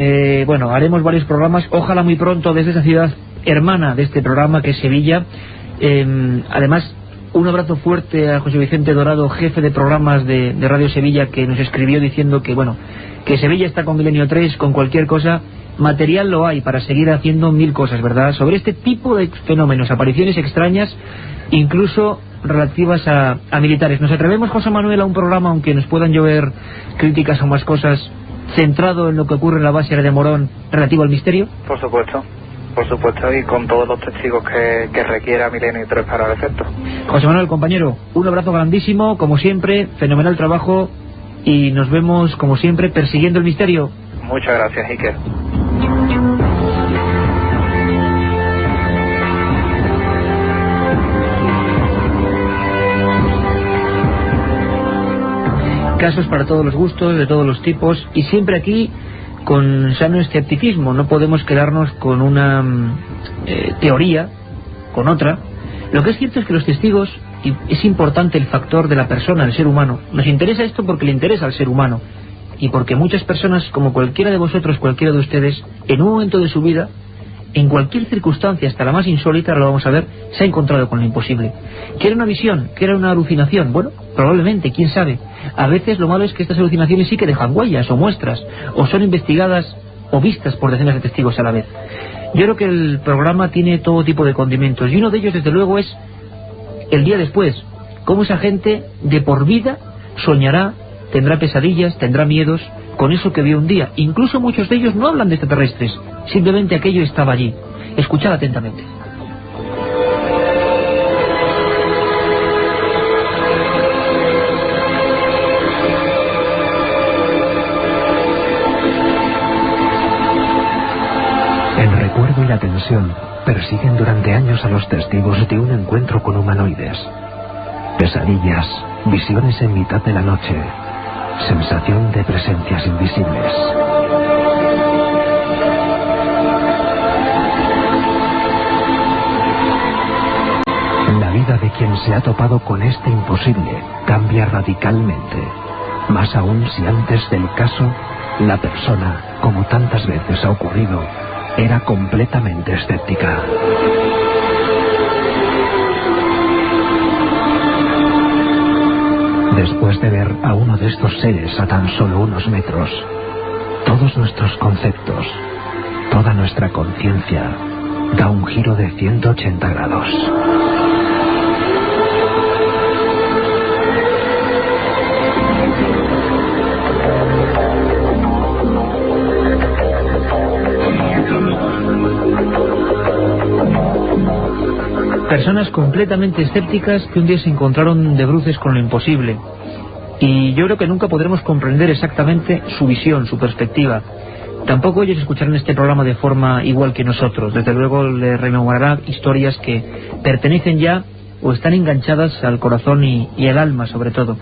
bueno, haremos varios programas, ojalá muy pronto desde esa ciudad hermana de este programa que es Sevilla. Además, un abrazo fuerte a José Vicente Dorado, jefe de programas de Radio Sevilla, que nos escribió diciendo que, bueno, que Sevilla está con Milenio 3, con cualquier cosa, material lo hay para seguir haciendo 1000 cosas, ¿verdad? Sobre este tipo de fenómenos, apariciones extrañas, incluso relativas a militares. ¿Nos atrevemos, José Manuel, a un programa, aunque nos puedan llover críticas o más cosas, centrado en lo que ocurre en la base de Morón, relativo al misterio? Por supuesto, y con todos los testigos que requiera Milenio 3 para el efecto. José Manuel, compañero, un abrazo grandísimo, como siempre, fenomenal trabajo, y nos vemos, como siempre, persiguiendo el misterio. Muchas gracias, Iker. Casos para todos los gustos, de todos los tipos, y siempre aquí con sano escepticismo. No podemos quedarnos con una teoría, con otra. Lo que es cierto es que los testigos, y es importante el factor de la persona, el ser humano. Nos interesa esto porque le interesa al ser humano, y porque muchas personas, como cualquiera de vosotros, cualquiera de ustedes, en un momento de su vida, en cualquier circunstancia, hasta la más insólita, lo vamos a ver, se ha encontrado con lo imposible. ¿Qué era una visión? ¿Qué era una alucinación? Bueno, probablemente, quién sabe. A veces lo malo es que estas alucinaciones sí que dejan huellas o muestras, o son investigadas o vistas por decenas de testigos a la vez. Yo creo que el programa tiene todo tipo de condimentos, y uno de ellos, desde luego, es el día después. Cómo esa gente de por vida soñará, tendrá pesadillas, tendrá miedos con eso que vio un día. Incluso muchos de ellos no hablan de extraterrestres, simplemente aquello estaba allí. Escuchad atentamente. El recuerdo y la tensión persiguen durante años a los testigos de un encuentro con humanoides. Pesadillas, visiones en mitad de la noche, sensación de presencias invisibles. La vida de quien se ha topado con este imposible cambia radicalmente, más aún si antes del caso la persona, como tantas veces ha ocurrido, era completamente escéptica. Después de ver a uno de estos seres a tan solo unos metros, todos nuestros conceptos, toda nuestra conciencia, da un giro de 180 grados. Personas completamente escépticas que un día se encontraron de bruces con lo imposible. Y yo creo que nunca podremos comprender exactamente su visión, su perspectiva. Tampoco ellos escucharán este programa de forma igual que nosotros. Desde luego les rememorará historias que pertenecen ya o están enganchadas al corazón y al alma, sobre todo.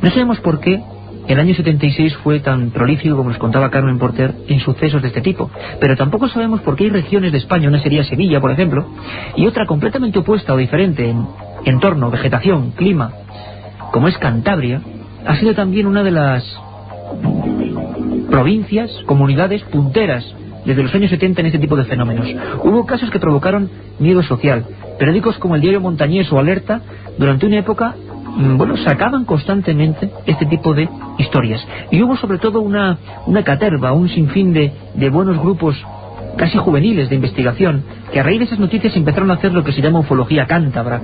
No sabemos por qué el año 76 fue tan prolífico, como nos contaba Carmen Porter, en sucesos de este tipo. Pero tampoco sabemos por qué hay regiones de España, una sería Sevilla, por ejemplo, y otra completamente opuesta o diferente en entorno, vegetación, clima, como es Cantabria, ha sido también una de las provincias, comunidades punteras desde los años 70 en este tipo de fenómenos. Hubo casos que provocaron miedo social. Periódicos como el Diario Montañés o Alerta, durante una época, bueno, sacaban constantemente este tipo de historias. Y hubo sobre todo una caterva, un sinfín de buenos grupos casi juveniles de investigación, que a raíz de esas noticias empezaron a hacer lo que se llama ufología cántabra.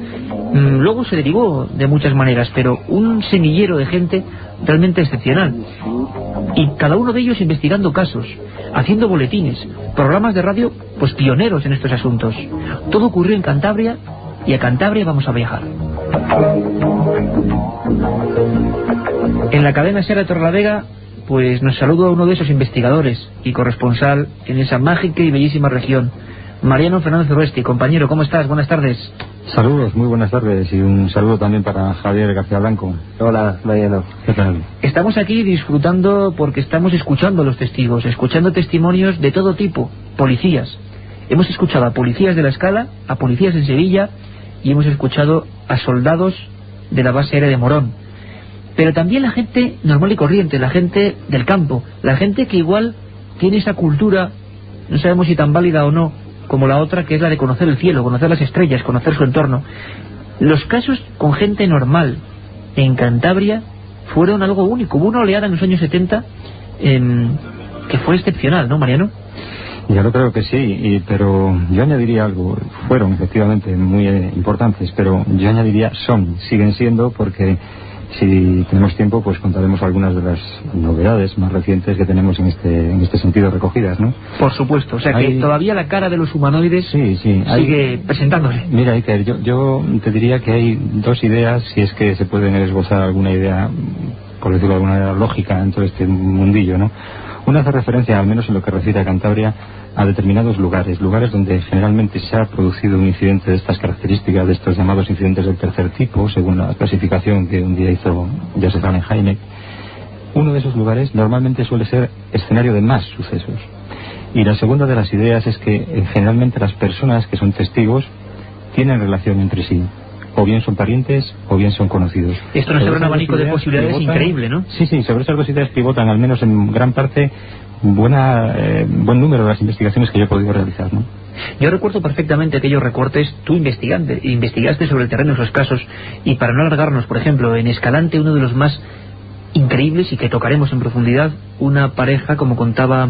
Luego se derivó de muchas maneras, pero un semillero de gente realmente excepcional. Y cada uno de ellos investigando casos, haciendo boletines, programas de radio, pues pioneros en estos asuntos. Todo ocurrió en Cantabria, y a Cantabria vamos a viajar. En la cadena SER de Torrelavega, pues nos saluda uno de esos investigadores y corresponsal en esa mágica y bellísima región, Mariano Fernández Urresti. Compañero, ¿cómo estás? Buenas tardes. Saludos, muy buenas tardes, y un saludo también para Javier García Blanco. Hola, Mariano. ¿Qué tal? Estamos aquí disfrutando porque estamos escuchando a los testigos, escuchando testimonios de todo tipo, policías. Hemos escuchado a policías de La Escala, a policías en Sevilla, y hemos escuchado a soldados de la base aérea de Morón. Pero también la gente normal y corriente, la gente del campo, la gente que igual tiene esa cultura, no sabemos si tan válida o no, como la otra, que es la de conocer el cielo, conocer las estrellas, conocer su entorno. Los casos con gente normal en Cantabria fueron algo único. Hubo una oleada en los años 70 que fue excepcional, ¿no, Mariano? Ya lo creo que sí, pero yo añadiría algo. Fueron efectivamente muy importantes, pero yo añadiría siguen siendo, porque si tenemos tiempo pues contaremos algunas de las novedades más recientes que tenemos en este sentido recogidas, ¿no? Por supuesto, o sea que todavía la cara de los humanoides sigue presentándose. Mira, Iker, yo te diría que hay dos ideas, si es que se pueden esbozar alguna idea, por decirlo de alguna manera, lógica en todo este mundillo, ¿no? Una hace referencia, al menos en lo que refiere a Cantabria, a determinados lugares donde generalmente se ha producido un incidente de estas características, de estos llamados incidentes del tercer tipo, según la clasificación que un día hizo Joseph Allen Hynek. Uno de esos lugares normalmente suele ser escenario de más sucesos. Y la segunda de las ideas es que generalmente las personas que son testigos tienen relación entre sí. O bien son parientes o bien son conocidos. Esto nos abre un abanico de posibilidades increíble, ¿no? Sí, sobre esas dos ideas pivotan, al menos en gran parte, buen número de las investigaciones que yo he podido realizar, ¿no? Yo recuerdo perfectamente aquellos recortes. Tú investigaste sobre el terreno esos casos, y para no alargarnos, por ejemplo, en Escalante, uno de los más increíbles y que tocaremos en profundidad, una pareja, como contaba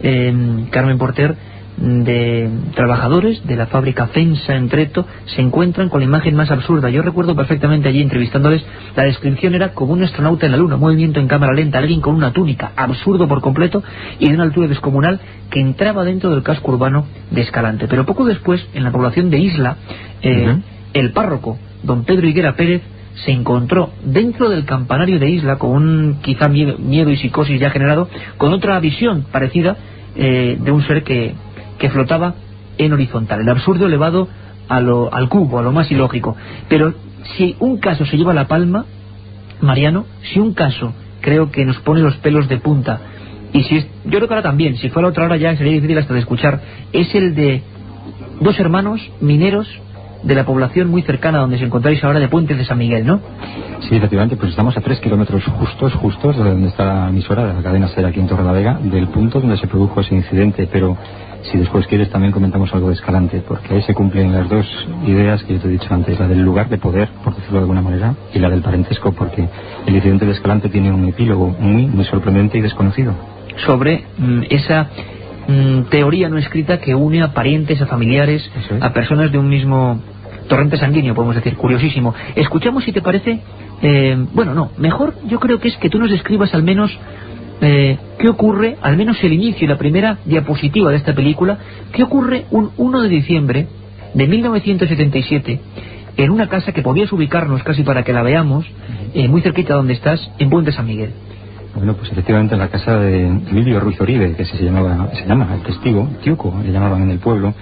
Carmen Porter, de trabajadores de la fábrica Fensa en Treto, se encuentran con la imagen más absurda. Yo recuerdo perfectamente allí entrevistándoles, la descripción era como un astronauta en la luna, movimiento en cámara lenta, alguien con una túnica, absurdo por completo y de una altura descomunal, que entraba dentro del casco urbano de Escalante. Pero poco después, en la población de Isla, el párroco, don Pedro Higuera Pérez, se encontró dentro del campanario de Isla, con un quizá miedo y psicosis ya generado, con otra visión parecida de un ser que flotaba en horizontal, el absurdo elevado al cubo, a lo más ilógico. Pero si un caso se lleva la palma, Mariano, si un caso creo que nos pone los pelos de punta, y yo creo que ahora también, si fuera otra hora ya sería difícil hasta de escuchar, es el de dos hermanos mineros de la población muy cercana donde os encontráis ahora, de Puentes de San Miguel, ¿no? Sí, efectivamente, pues estamos a 3 kilómetros justos de donde está la emisora de la cadena SER aquí en Torrelavega, del punto donde se produjo ese incidente. Pero si después quieres también comentamos algo de Escalante, porque ahí se cumplen las dos ideas que yo te he dicho antes, la del lugar de poder, por decirlo de alguna manera, y la del parentesco, porque el incidente de Escalante tiene un epílogo muy sorprendente y desconocido. Sobre esa teoría no escrita que une a parientes, a familiares, a personas de un mismo torrente sanguíneo, podemos decir. Curiosísimo. Escuchamos, si te parece, mejor yo creo que es que tú nos describas al menos qué ocurre, al menos el inicio y la primera diapositiva de esta película, qué ocurre un 1 de diciembre de 1977 en una casa que podías ubicarnos casi para que la veamos, muy cerquita donde estás, en Puente San Miguel. Bueno, pues efectivamente en la casa de Emilio Ruiz Oribe, que se llama el testigo, Tioco, le llamaban en el pueblo,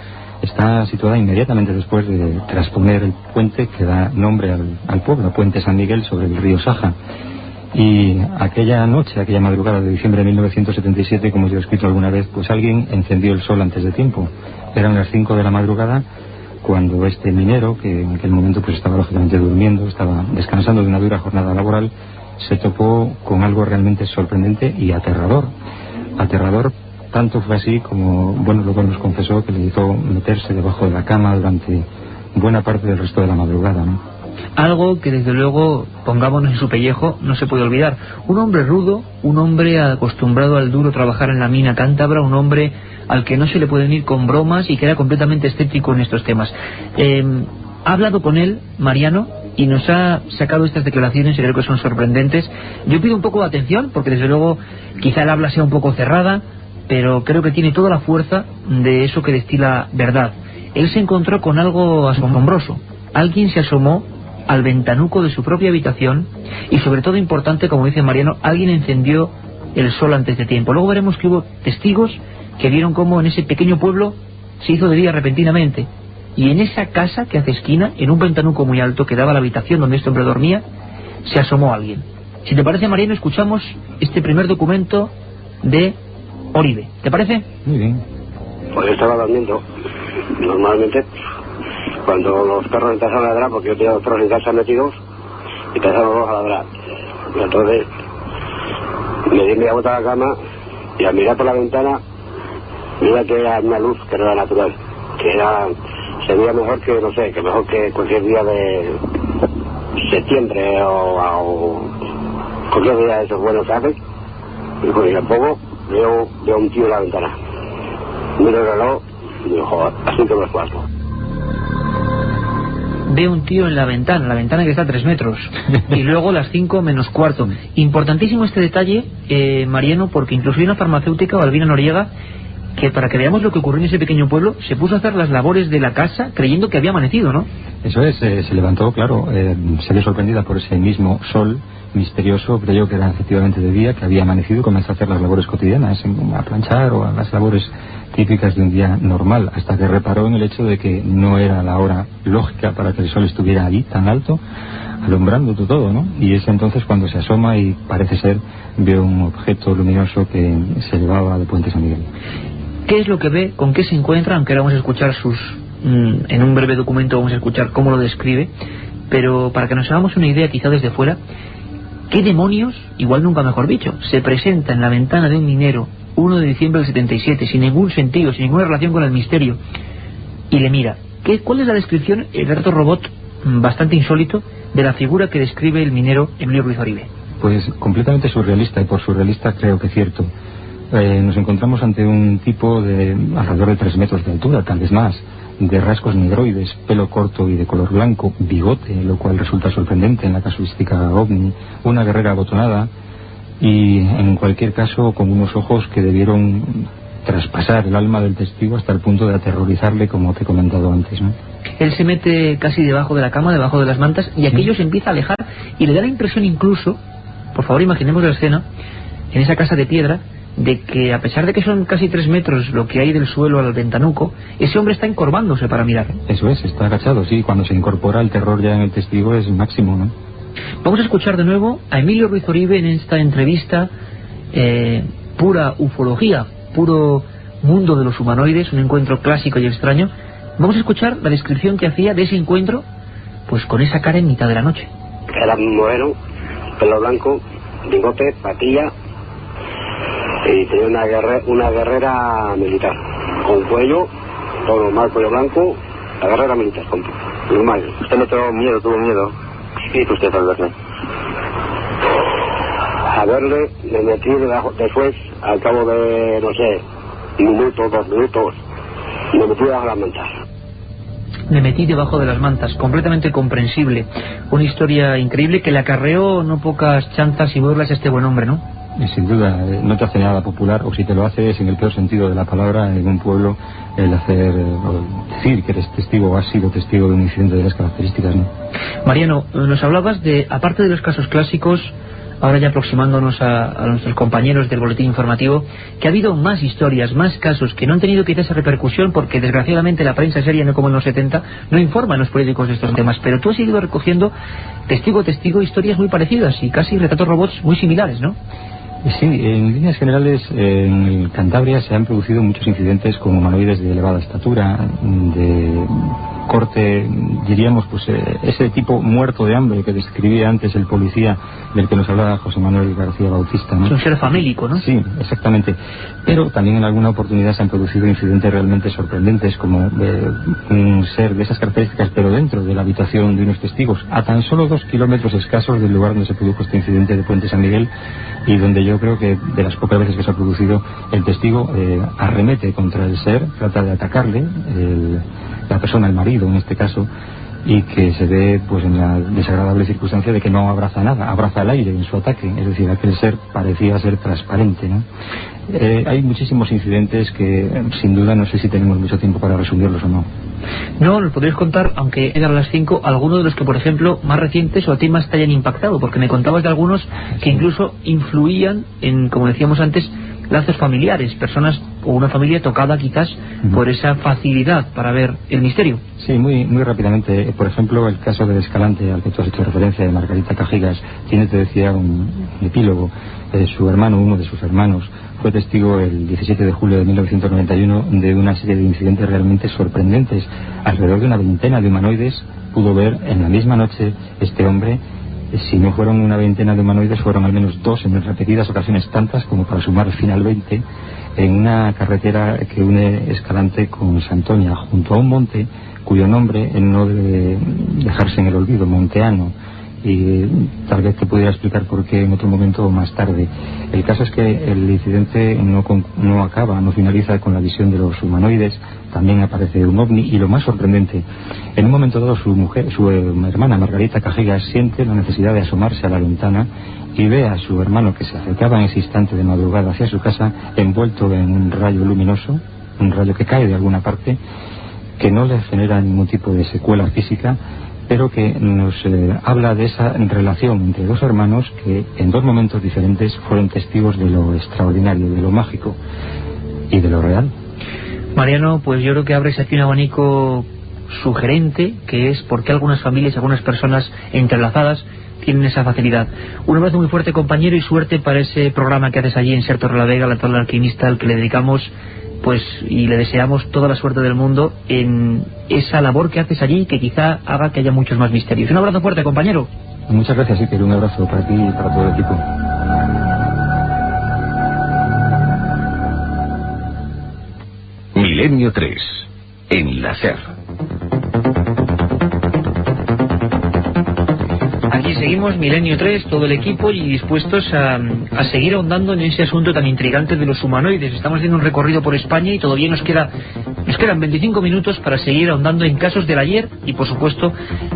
está situada inmediatamente después de trasponer el puente que da nombre al pueblo, Puente San Miguel, sobre el río Saja. Y aquella madrugada de diciembre de 1977, como yo he escrito alguna vez, pues alguien encendió el sol antes de tiempo. Eran las 5 de la madrugada cuando este minero, que en aquel momento pues estaba lógicamente durmiendo, estaba descansando de una dura jornada laboral, se topó con algo realmente sorprendente y aterrador. Tanto fue así como, luego nos confesó que le hizo meterse debajo de la cama durante buena parte del resto de la madrugada, ¿no? Algo que desde luego, pongámonos en su pellejo, no se puede olvidar. Un hombre rudo, un hombre acostumbrado al duro trabajar en la mina cántabra, un hombre al que no se le pueden ir con bromas y que era completamente escéptico en estos temas. Ha hablado con él, Mariano, y nos ha sacado estas declaraciones, y creo que son sorprendentes. Yo pido un poco de atención, porque desde luego quizá el habla sea un poco cerrada, pero creo que tiene toda la fuerza de eso que destila verdad. Él se encontró con algo asombroso. Alguien se asomó al ventanuco de su propia habitación y, sobre todo importante, como dice Mariano, alguien encendió el sol antes de tiempo. Luego veremos que hubo testigos que vieron cómo en ese pequeño pueblo se hizo de día repentinamente, y en esa casa que hace esquina, en un ventanuco muy alto que daba a la habitación donde este hombre dormía, se asomó alguien. Si te parece, Mariano, escuchamos este primer documento de Oribe. ¿Te parece? Muy bien. Pues yo estaba durmiendo. Normalmente, cuando los perros empezaron a ladrar, porque yo tenía los perros en casa metidos, empezaron los dos a ladrar. Y entonces me di media vuelta a la cama y al mirar por la ventana, mira que era una luz que no era natural, que era, se veía mejor que, no sé, que mejor que cualquier día de septiembre o cualquier día de esos buenos, ¿sabes? Y pues tampoco veo un tío en la ventana. Miro el reloj y digo, joder, así que los cuatro. Ve un tío en la ventana que está a 3 metros, y luego las 5 menos cuarto. Importantísimo este detalle, Mariano, porque incluso hay una farmacéutica, Balbina Noriega, que para que veamos lo que ocurrió en ese pequeño pueblo, se puso a hacer las labores de la casa creyendo que había amanecido, ¿no? Eso es, se levantó, claro, se vio sorprendida por ese mismo sol misterioso, creyó que era efectivamente de día, que había amanecido, y comenzó a hacer las labores cotidianas, a planchar o a las labores típicas de un día normal, hasta que reparó en el hecho de que no era la hora lógica para que el sol estuviera allí tan alto, alumbrando todo, ¿no? Y es entonces cuando se asoma y parece ser, ve un objeto luminoso que se elevaba de Puente San Miguel. ¿Qué es lo que ve? ¿Con qué se encuentra? Aunque ahora vamos a escuchar en un breve documento vamos a escuchar cómo lo describe, pero para que nos hagamos una idea quizá desde fuera, ¿qué demonios, igual nunca mejor dicho, se presenta en la ventana de un minero 1 de diciembre del 77, sin ningún sentido, sin ninguna relación con el misterio, y le mira? ¿Cuál es la descripción, el retrato robot bastante insólito, de la figura que describe el minero Emilio Ruiz Oribe? Pues completamente surrealista, y por surrealista creo que cierto. Nos encontramos ante un tipo de alrededor de 3 metros de altura, tal vez más, de rasgos negroides, pelo corto y de color blanco, bigote, lo cual resulta sorprendente en la casuística ovni, una guerrera abotonada y, en cualquier caso, con unos ojos que debieron traspasar el alma del testigo hasta el punto de aterrorizarle, como te he comentado antes, ¿no? Él se mete casi debajo de la cama, debajo de las mantas, y aquello se empieza a alejar, y le da la impresión incluso, por favor imaginemos la escena, en esa casa de piedra, de que a pesar de que son casi 3 metros lo que hay del suelo al ventanuco, ese hombre está encorvándose para mirar. Eso es, está agachado, sí. Cuando se incorpora, el terror ya en el testigo es máximo, ¿no? Vamos a escuchar de nuevo a Emilio Ruiz Oribe en esta entrevista, pura ufología, puro mundo de los humanoides, un encuentro clásico y extraño. Vamos a escuchar la descripción que hacía de ese encuentro, pues con esa cara en mitad de la noche. Era moreno, pelo blanco, bigote, patilla, y tenía una guerrera militar, con cuello, todo normal, cuello blanco, la guerrera militar, normal. ¿Usted no tuvo miedo? ¿Qué hizo usted al verle? A verle, me metí después, al cabo de, no sé, 1 minuto, 2 minutos, me metí debajo de las mantas. Me metí debajo de las mantas, completamente comprensible. Una historia increíble que le acarreó no pocas chanzas y burlas a este buen hombre, ¿no? Sin duda, no te hace nada popular, o si te lo hace es en el peor sentido de la palabra, en un pueblo, el decir que eres testigo o has sido testigo de un incidente de las características, ¿no? Mariano, nos hablabas de, aparte de los casos clásicos, ahora ya aproximándonos a nuestros compañeros del boletín informativo, que ha habido más historias, más casos que no han tenido quizás esa repercusión porque desgraciadamente la prensa seria, no como en los 70, no informa en los periódicos de estos temas, pero tú has ido recogiendo testigo a testigo historias muy parecidas y casi retratos robots muy similares, ¿no? Sí, en líneas generales en Cantabria se han producido muchos incidentes con humanoides de elevada estatura, corte, diríamos, pues ese tipo muerto de hambre que describía antes el policía del que nos hablaba José Manuel García Bautista, ¿no? Es un ser famélico, ¿no? Sí, exactamente. Pero también en alguna oportunidad se han producido incidentes realmente sorprendentes, como un ser de esas características, pero dentro de la habitación de unos testigos, a tan solo 2 kilómetros escasos del lugar donde se produjo este incidente de Puente San Miguel, y donde yo creo que de las pocas veces que se ha producido, el testigo arremete contra el ser, trata de atacarle, la persona, el marido en este caso, y que se ve pues en la desagradable circunstancia de que no abraza nada, abraza el aire en su ataque, es decir, aquel ser parecía ser transparente, ¿no? Hay muchísimos incidentes que sin duda no sé si tenemos mucho tiempo para resumirlos o no. No, nos podréis contar, aunque eran las 5, algunos de los que, por ejemplo, más recientes o a ti más te hayan impactado, porque me contabas de algunos que incluso influían en, como decíamos antes, lazos familiares, personas o una familia tocada quizás por esa facilidad para ver el misterio. Sí, muy rápidamente. Por ejemplo, el caso del Escalante, al que tú has hecho referencia, de Margarita Cajigas, tiene, te decía, un epílogo. Su hermano, uno de sus hermanos, fue testigo el 17 de julio de 1991 de una serie de incidentes realmente sorprendentes. Alrededor de una veintena de humanoides pudo ver en la misma noche este hombre. Si no fueron una veintena de humanoides, fueron al menos 2 en repetidas ocasiones, tantas como para sumar al final 20, en una carretera que une Escalante con Santoña, junto a un monte cuyo nombre no debe dejarse en el olvido, Monteano. Y tal vez te pudiera explicar por qué en otro momento o más tarde. El caso es que el incidente no acaba, no finaliza con la visión de los humanoides. También aparece un ovni, y lo más sorprendente, en un momento dado su hermana Margarita Cajigas siente la necesidad de asomarse a la ventana y ve a su hermano, que se acercaba en ese instante de madrugada hacia su casa, envuelto en un rayo luminoso, un rayo que cae de alguna parte, que no le genera ningún tipo de secuela física, pero que nos habla de esa relación entre 2 hermanos que en 2 momentos diferentes fueron testigos de lo extraordinario, de lo mágico y de lo real. Mariano, pues yo creo que abres aquí un abanico sugerente, que es por qué algunas familias, algunas personas entrelazadas tienen esa facilidad. Un abrazo muy fuerte, compañero, y suerte para ese programa que haces allí en Ser Torrelavega, la Torre del Alquimista, al que le dedicamos pues y le deseamos toda la suerte del mundo en esa labor que haces allí, que quizá haga que haya muchos más misterios. Un abrazo fuerte, compañero. Muchas gracias, Iker. Un abrazo para ti y para todo el equipo. Milenio 3, en la SER. Aquí seguimos, Milenio 3, todo el equipo, y dispuestos a seguir ahondando en ese asunto tan intrigante de los humanoides. Estamos haciendo un recorrido por España y todavía nos quedan 25 minutos para seguir ahondando en casos del ayer y, por supuesto,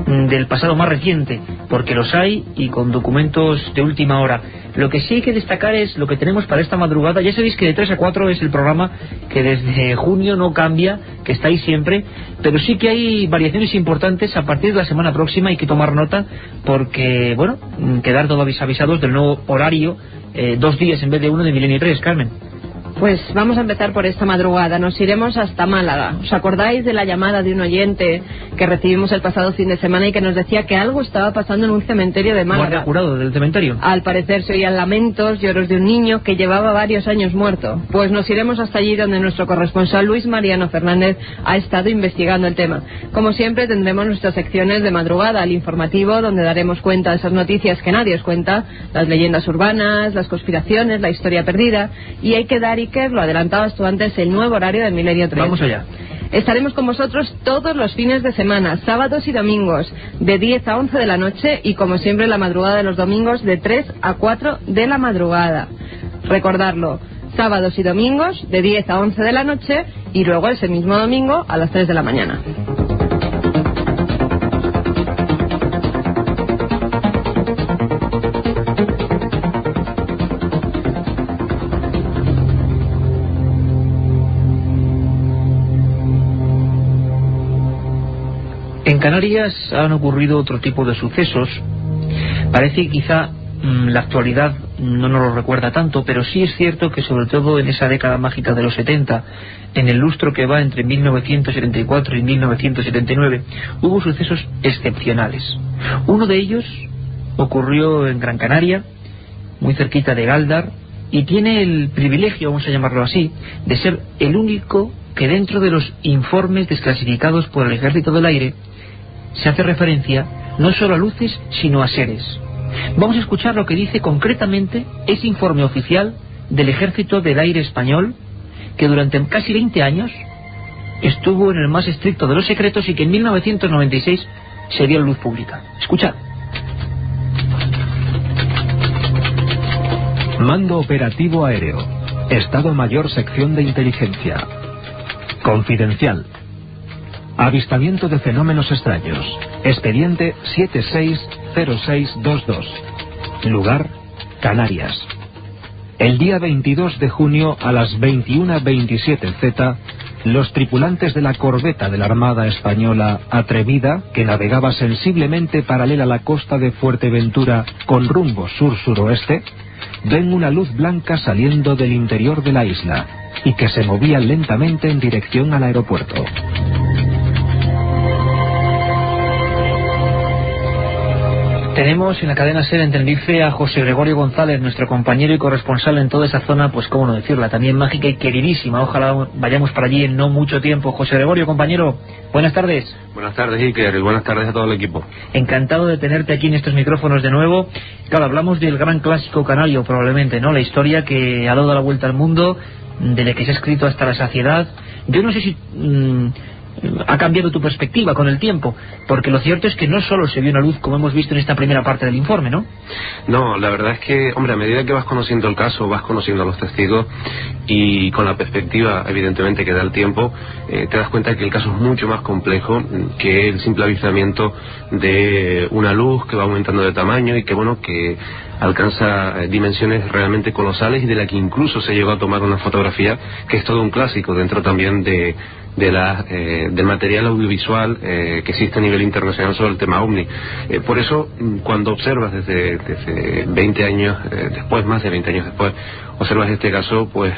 del pasado más reciente, porque los hay y con documentos de última hora. Lo que sí hay que destacar es lo que tenemos para esta madrugada. Ya sabéis que de 3 a 4 es el programa que desde junio no cambia, que está ahí siempre, pero sí que hay variaciones importantes a partir de la semana próxima. Hay que tomar nota porque, bueno, quedar todos avisados del nuevo horario, 2 días en vez de 1 de Milenio 3, Carmen. Pues vamos a empezar por esta madrugada. Nos iremos hasta Málaga. ¿Os acordáis de la llamada de un oyente que recibimos el pasado fin de semana y que nos decía que algo estaba pasando en un cementerio de Málaga? ¿Guardia jurado del cementerio? Al parecer se oían lamentos, lloros de un niño que llevaba varios años muerto. Pues nos iremos hasta allí, donde nuestro corresponsal Luis Mariano Fernández ha estado investigando el tema. Como siempre, tendremos nuestras secciones de madrugada, el informativo, donde daremos cuenta de esas noticias que nadie os cuenta, las leyendas urbanas, las conspiraciones, la historia perdida, y hay que dar, Iker, lo adelantabas tú antes, el nuevo horario del Milenio 3. Vamos allá. Estaremos con vosotros todos los fines de semana, sábados y domingos, de 10 a 11 de la noche, y como siempre la madrugada de los domingos de 3 a 4 de la madrugada. Recordarlo, sábados y domingos de 10 a 11 de la noche, y luego ese mismo domingo a las 3 de la mañana. En Canarias han ocurrido otro tipo de sucesos. Parece que quizá la actualidad no nos lo recuerda tanto, pero sí es cierto que sobre todo en esa década mágica de los 70, en el lustro que va entre 1974 y 1979, hubo sucesos excepcionales. Uno de ellos ocurrió en Gran Canaria, muy cerquita de Gáldar, y tiene el privilegio, vamos a llamarlo así, de ser el único que dentro de los informes desclasificados por el Ejército del Aire se hace referencia no solo a luces, sino a seres. Vamos a escuchar lo que dice concretamente ese informe oficial del Ejército del Aire español, que durante casi 20 años estuvo en el más estricto de los secretos y que en 1996 se dio a luz pública. Escuchad. Mando Operativo Aéreo, Estado Mayor Sección de Inteligencia. Confidencial. Avistamiento de fenómenos extraños. Expediente 760622. Lugar, Canarias. El día 22 de junio a las 21:27 Z, los tripulantes de la corbeta de la Armada Española Atrevida, que navegaba sensiblemente paralela a la costa de Fuerteventura con rumbo sur-suroeste, ven una luz blanca saliendo del interior de la isla y que se movía lentamente en dirección al aeropuerto. Tenemos en la cadena SER en Tenerife a José Gregorio González, nuestro compañero y corresponsal en toda esa zona, pues cómo no decirla, también mágica y queridísima. Ojalá vayamos para allí en no mucho tiempo. José Gregorio, compañero, buenas tardes. Buenas tardes, Iker, y buenas tardes a todo el equipo. Encantado de tenerte aquí en estos micrófonos de nuevo. Claro, hablamos del gran clásico canario, probablemente, ¿no? La historia que ha dado la vuelta al mundo, de la que se ha escrito hasta la saciedad. Yo no sé si ha cambiado tu perspectiva con el tiempo, porque lo cierto es que no solo se vio una luz como hemos visto en esta primera parte del informe, ¿no? No, la verdad es que, hombre, a medida que vas conociendo el caso, vas conociendo a los testigos y con la perspectiva, evidentemente, que da el tiempo, te das cuenta que el caso es mucho más complejo que el simple avistamiento de una luz que va aumentando de tamaño y que, bueno, que alcanza dimensiones realmente colosales y de la que incluso se llegó a tomar una fotografía, que es todo un clásico dentro también del material audiovisual que existe a nivel internacional sobre el tema OVNI. Por eso, cuando observas desde 20 años después, más de 20 años después, observas este caso, pues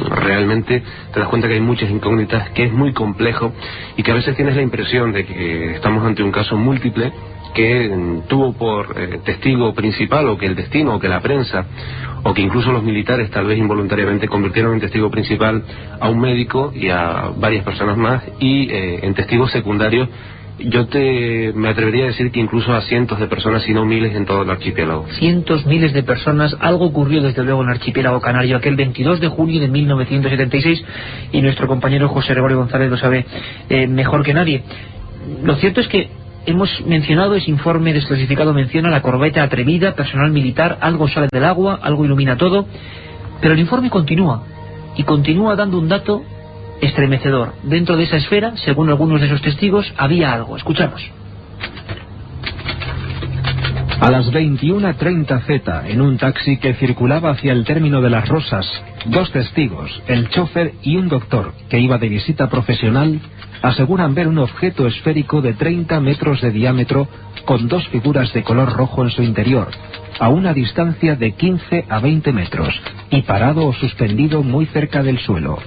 realmente te das cuenta que hay muchas incógnitas, que es muy complejo y que a veces tienes la impresión de que estamos ante un caso múltiple que tuvo por testigo principal, o que el destino, o que la prensa, o que incluso los militares tal vez involuntariamente convirtieron en testigo principal a un médico y a varias personas más, y en testigos secundarios yo me atrevería a decir que incluso a cientos de personas, si no miles, en todo el archipiélago. Cientos, miles de personas. Algo ocurrió desde luego en el archipiélago canario aquel 22 de junio de 1976 y nuestro compañero José Gregorio González lo sabe mejor que nadie. Lo cierto es que hemos mencionado, ese informe desclasificado menciona la corbeta Atrevida, personal militar, algo sale del agua, algo ilumina todo, pero el informe continúa, y continúa dando un dato estremecedor. Dentro de esa esfera, según algunos de esos testigos, había algo. Escuchamos. A las 21:30 Z, en un taxi que circulaba hacia el término de Las Rosas, dos testigos, el chofer y un doctor, que iba de visita profesional, aseguran ver un objeto esférico de 30 metros de diámetro con dos figuras de color rojo en su interior, a una distancia de 15 a 20 metros, y parado o suspendido muy cerca del suelo.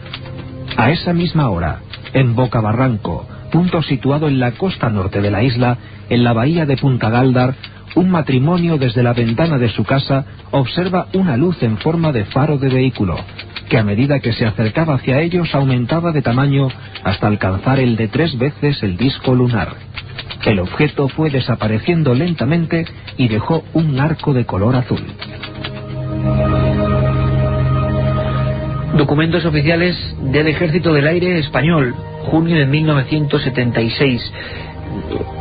A esa misma hora, en Boca Barranco, punto situado en la costa norte de la isla, en la bahía de Punta Galdar, un matrimonio desde la ventana de su casa observa una luz en forma de faro de vehículo, que a medida que se acercaba hacia ellos aumentaba de tamaño hasta alcanzar el de 3 veces el disco lunar. El objeto fue desapareciendo lentamente y dejó un arco de color azul. Documentos oficiales del Ejército del Aire Español, junio de 1976.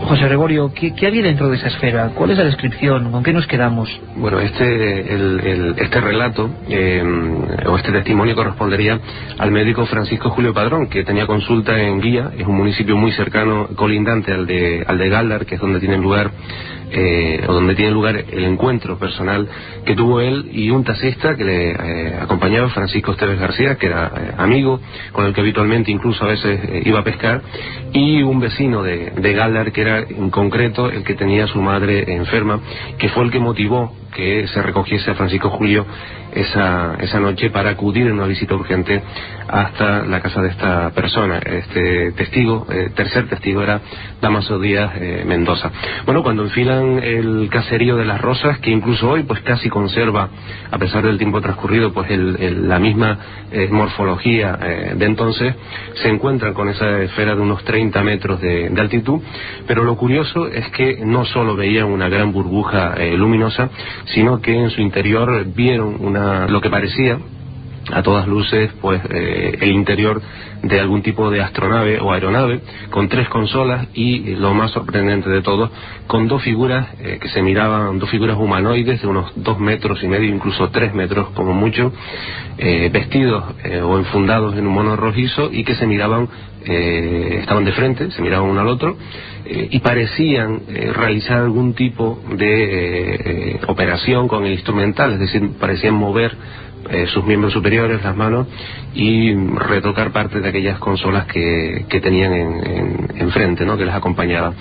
José Gregorio, ¿qué había dentro de esa esfera? ¿Cuál es la descripción? ¿Con qué nos quedamos? Bueno, este relato o este testimonio correspondería al médico Francisco Julio Padrón, que tenía consulta en Guía, es un municipio muy cercano, colindante al de Galdar, que es donde tiene lugar el encuentro personal que tuvo él y un taxista que le acompañaba, Francisco Esteves García, que era amigo, con el que habitualmente incluso a veces iba a pescar, y un vecino de Galdar, que era en concreto el que tenía a su madre enferma, que fue el que motivó que se recogiese a Francisco Julio esa noche para acudir en una visita urgente hasta la casa de esta persona. Este testigo, tercer testigo, era Dámaso Díaz Mendoza. Bueno, cuando enfilan el caserío de Las Rosas, que incluso hoy pues casi conserva, a pesar del tiempo transcurrido, pues la misma morfología de entonces, se encuentran con esa esfera de unos 30 metros de altitud, pero lo curioso es que no solo veían una gran burbuja luminosa, sino que en su interior vieron lo que parecía a todas luces pues el interior de algún tipo de astronave o aeronave, con 3 consolas y, lo más sorprendente de todo, con 2 figuras que se miraban, 2 figuras humanoides de unos 2,5 metros, incluso 3 metros como mucho, vestidos o enfundados en un mono rojizo, y que se miraban, estaban de frente, se miraban uno al otro, y parecían realizar algún tipo de operación con el instrumental, es decir, parecían mover sus miembros superiores, las manos, y retocar parte de aquellas consolas que tenían enfrente, ¿no?, que les acompañaban.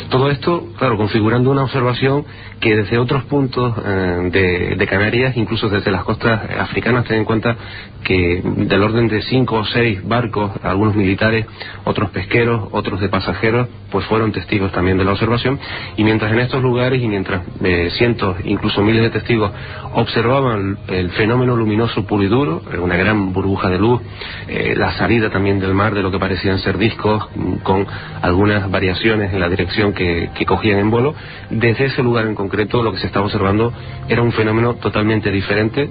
Todo esto, claro, configurando una observación que desde otros puntos de Canarias, incluso desde las costas africanas, ten en cuenta que del orden de 5 o 6 barcos, algunos militares, otros pesqueros, otros de pasajeros, pues fueron testigos también de la observación. Y mientras en estos lugares, y mientras cientos, incluso miles de testigos observaban el fenómeno luminoso puro y duro, una gran burbuja de luz, la salida también del mar de lo que parecían ser discos, con algunas variaciones en la dirección que cogían en vuelo, desde ese lugar en concreto lo que se estaba observando era un fenómeno totalmente diferente,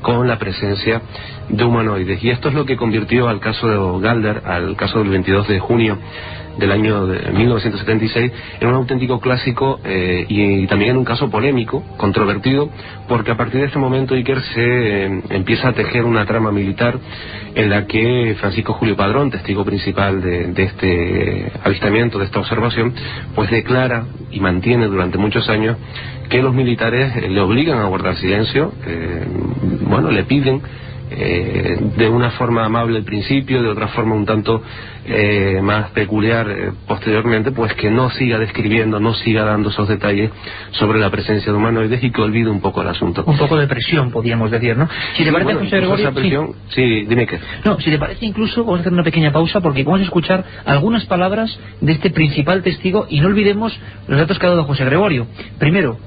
con la presencia de humanoides. Y esto es lo que convirtió al caso de Galder, al caso del 22 de junio del año de 1976, en un auténtico clásico, y también en un caso polémico, controvertido, porque a partir de este momento Iker se empieza a tejer una trama militar en la que Francisco Julio Padrón, testigo principal de este avistamiento, de esta observación, pues declara y mantiene durante muchos años que los militares le obligan a guardar silencio, le piden de una forma amable al principio, de otra forma un tanto más peculiar posteriormente, pues que no siga describiendo, no siga dando esos detalles sobre la presencia de humanoides, y que olvide un poco el asunto. Un poco de presión, podríamos decir, ¿no? Si te parece, José Gregorio, esa presión, sí, dime qué. No, si te parece, incluso vamos a hacer una pequeña pausa, porque vamos a escuchar algunas palabras de este principal testigo, y no olvidemos los datos que ha dado José Gregorio. Primero,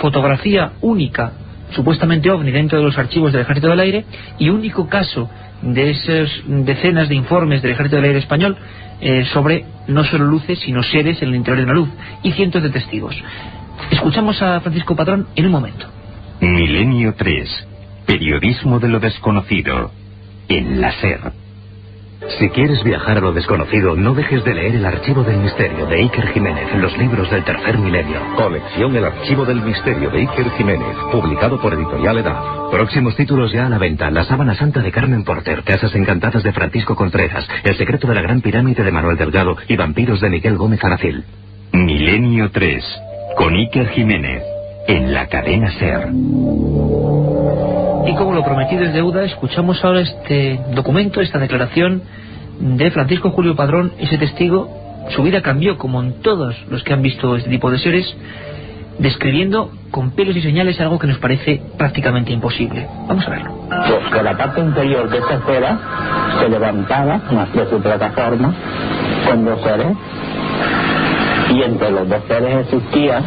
fotografía única, supuestamente ovni, dentro de los archivos del Ejército del Aire, y único caso de esas decenas de informes del Ejército del Aire español sobre no solo luces, sino seres en el interior de una luz, y cientos de testigos. Escuchamos a Francisco Padrón en un momento. Milenio 3. Periodismo de lo desconocido. En la SER. Si quieres viajar a lo desconocido, no dejes de leer El Archivo del Misterio de Iker Jiménez, los libros del tercer milenio. Colección El Archivo del Misterio de Iker Jiménez, publicado por Editorial Edad. Próximos títulos ya a la venta: La Sábana Santa de Carmen Porter, Casas Encantadas de Francisco Contreras, El Secreto de la Gran Pirámide de Manuel Delgado y Vampiros de Miguel Gómez Aracil. Milenio 3, con Iker Jiménez, en la cadena SER. Y como lo prometido es deuda, escuchamos ahora este documento, esta declaración de Francisco Julio Padrón, ese testigo. Su vida cambió, como en todos los que han visto este tipo de seres, describiendo con pelos y señales algo que nos parece prácticamente imposible. Vamos a verlo. Pues que la parte interior de esa esfera se levantaba, una especie de plataforma con 2 seres, y entre los 2 seres existía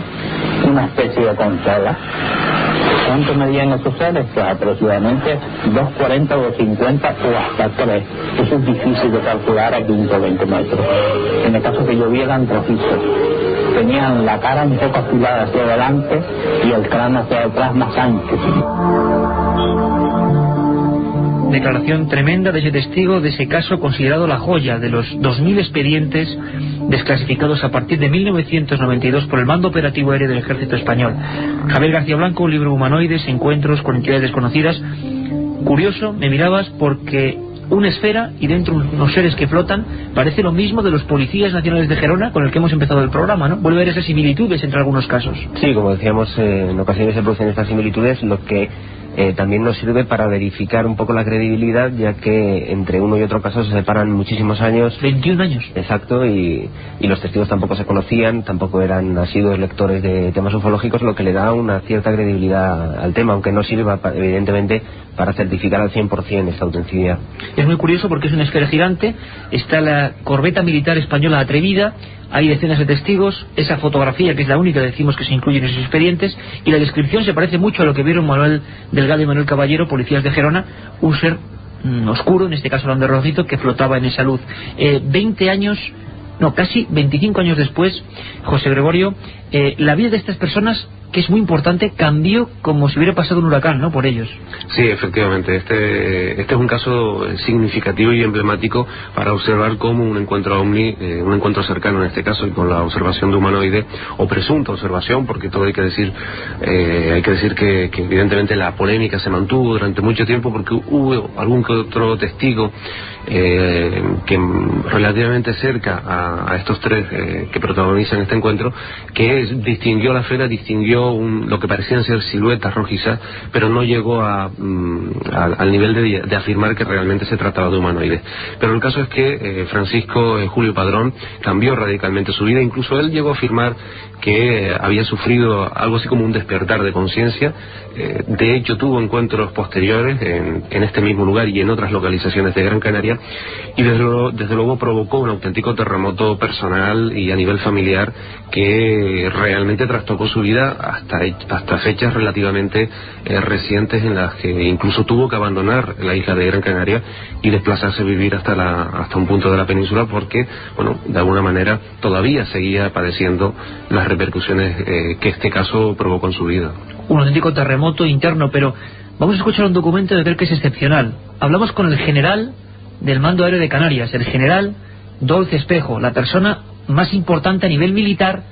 una especie de consola. ¿Cuánto medían esos seres? Pues aproximadamente 2,40 o 2,50 o hasta 3. Eso es difícil de calcular a 15 o 20 metros. En el caso que yo vi eran rojizos. Tenían la cara un poco afilada hacia adelante y el cráneo hacia atrás más ancho. Declaración tremenda de ese testigo, de ese caso considerado la joya de los 2.000 expedientes desclasificados a partir de 1992 por el Mando Operativo Aéreo del Ejército Español. Javier García Blanco, libro Humanoides, encuentros con entidades desconocidas. Curioso, me mirabas, porque una esfera y dentro unos seres que flotan, parece lo mismo de los policías nacionales de Gerona con el que hemos empezado el programa, ¿no? Vuelve a haber esas similitudes entre algunos casos. Sí, como decíamos, en ocasiones se producen estas similitudes. Lo que también nos sirve para verificar un poco la credibilidad, ya que entre uno y otro caso se separan muchísimos años. 21 años. Exacto, y los testigos tampoco se conocían, tampoco eran asiduos lectores de temas ufológicos, lo que le da una cierta credibilidad al tema, aunque no sirva evidentemente para certificar al 100% esta autenticidad. Es muy curioso porque es una esfera gigante, está la corbeta militar española Atrevida, hay decenas de testigos, esa fotografía que es la única, decimos, que se incluye en esos expedientes, y la descripción se parece mucho a lo que vieron Manuel Delgado y Manuel Caballero, policías de Gerona, un ser oscuro, en este caso hablando de rojito, que flotaba en esa luz. 20 años, no, casi 25 años después, José Gregorio, la vida de estas personas, que es muy importante, cambió como si hubiera pasado un huracán, ¿no?, por ellos. Sí, efectivamente, este es un caso significativo y emblemático para observar cómo un encuentro ovni, un encuentro cercano en este caso, y con la observación de humanoide, o presunta observación, porque todo hay que decir que evidentemente la polémica se mantuvo durante mucho tiempo, porque hubo algún que otro testigo que relativamente cerca a estos tres que protagonizan este encuentro, que distinguió la esfera, distinguió lo que parecían ser siluetas rojizas, pero no llegó al nivel de afirmar que realmente se trataba de humanoides. Pero el caso es que Francisco Julio Padrón cambió radicalmente su vida, incluso él llegó a afirmar que había sufrido algo así como un despertar de conciencia. De hecho tuvo encuentros posteriores en este mismo lugar y en otras localizaciones de Gran Canaria, y desde luego provocó un auténtico terremoto personal y a nivel familiar que realmente trastocó su vida hasta fechas relativamente recientes, en las que incluso tuvo que abandonar la isla de Gran Canaria y desplazarse a vivir hasta un punto de la península, porque, bueno, de alguna manera todavía seguía padeciendo las repercusiones que este caso provocó en su vida. Un auténtico terremoto interno, pero vamos a escuchar un documento de aquel que es excepcional. Hablamos con el general del Mando Aéreo de Canarias, el general Dolce Espejo, la persona más importante a nivel militar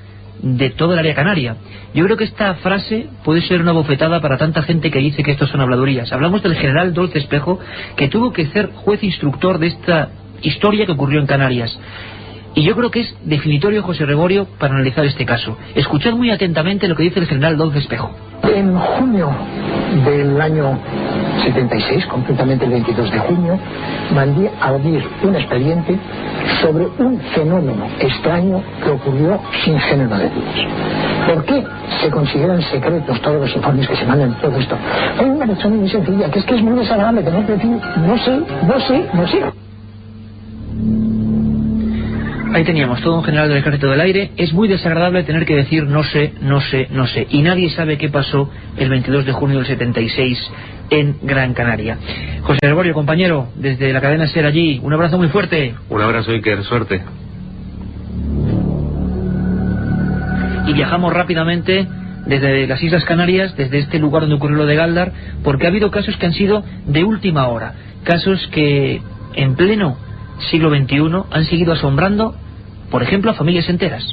de toda el área canaria. Yo creo que esta frase puede ser una bofetada para tanta gente que dice que esto son habladurías. Hablamos del general Dolce Espejo, que tuvo que ser juez instructor de esta historia que ocurrió en Canarias. Y yo creo que es definitorio, José Gregorio, para analizar este caso. Escuchad muy atentamente lo que dice el general Dolce Espejo. En junio del año 76, concretamente el 22 de junio, mandé a abrir un expediente sobre un fenómeno extraño que ocurrió sin género de dudas. ¿Por qué se consideran secretos todos los informes que se mandan, todo esto? Hay una razón muy sencilla, que es muy desagradable tener que decir no sé. Ahí teníamos todo un general del Ejército del Aire. Es muy desagradable tener que decir no sé. Y nadie sabe qué pasó el 22 de junio del 76 en Gran Canaria. José Gregorio, compañero, desde la cadena SER allí, un abrazo muy fuerte. Un abrazo, Iker, suerte. Y viajamos rápidamente desde las Islas Canarias, desde este lugar donde ocurrió lo de Gáldar, porque ha habido casos que han sido de última hora, casos que en pleno siglo XXI han seguido asombrando, por ejemplo, a familias enteras.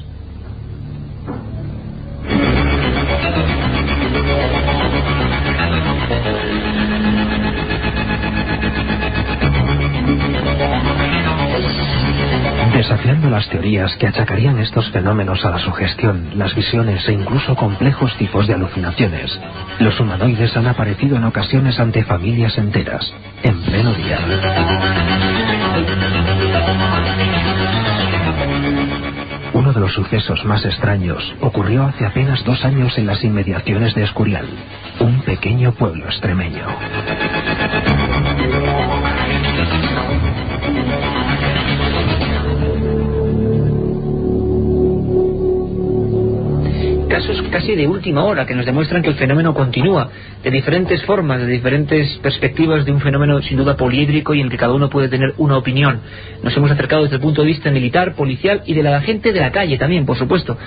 Desafiando las teorías que achacarían estos fenómenos a la sugestión, las visiones e incluso complejos tipos de alucinaciones, los humanoides han aparecido en ocasiones ante familias enteras, en pleno día. Uno de los sucesos más extraños ocurrió hace apenas 2 años en las inmediaciones de Escurial, un pequeño pueblo extremeño. Casos casi de última hora que nos demuestran que el fenómeno continúa de diferentes formas, de diferentes perspectivas, de un fenómeno sin duda poliédrico y en el que cada uno puede tener una opinión. Nos hemos acercado desde el punto de vista militar, policial y de la gente de la calle también, por supuesto,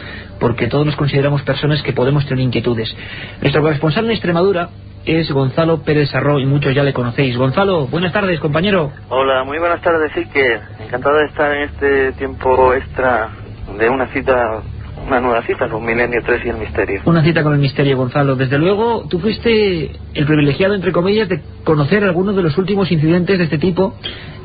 porque todos nos consideramos personas que podemos tener inquietudes. Nuestro corresponsal en Extremadura es Gonzalo Pérez Sarró y muchos ya le conocéis. Gonzalo, buenas tardes, compañero. Hola, muy buenas tardes, Iker. Encantado de estar en este tiempo extra de una nueva cita con Milenio 3 y el misterio. Una cita con el misterio, Gonzalo. Desde luego, tú fuiste el privilegiado, entre comillas, de conocer algunos de los últimos incidentes de este tipo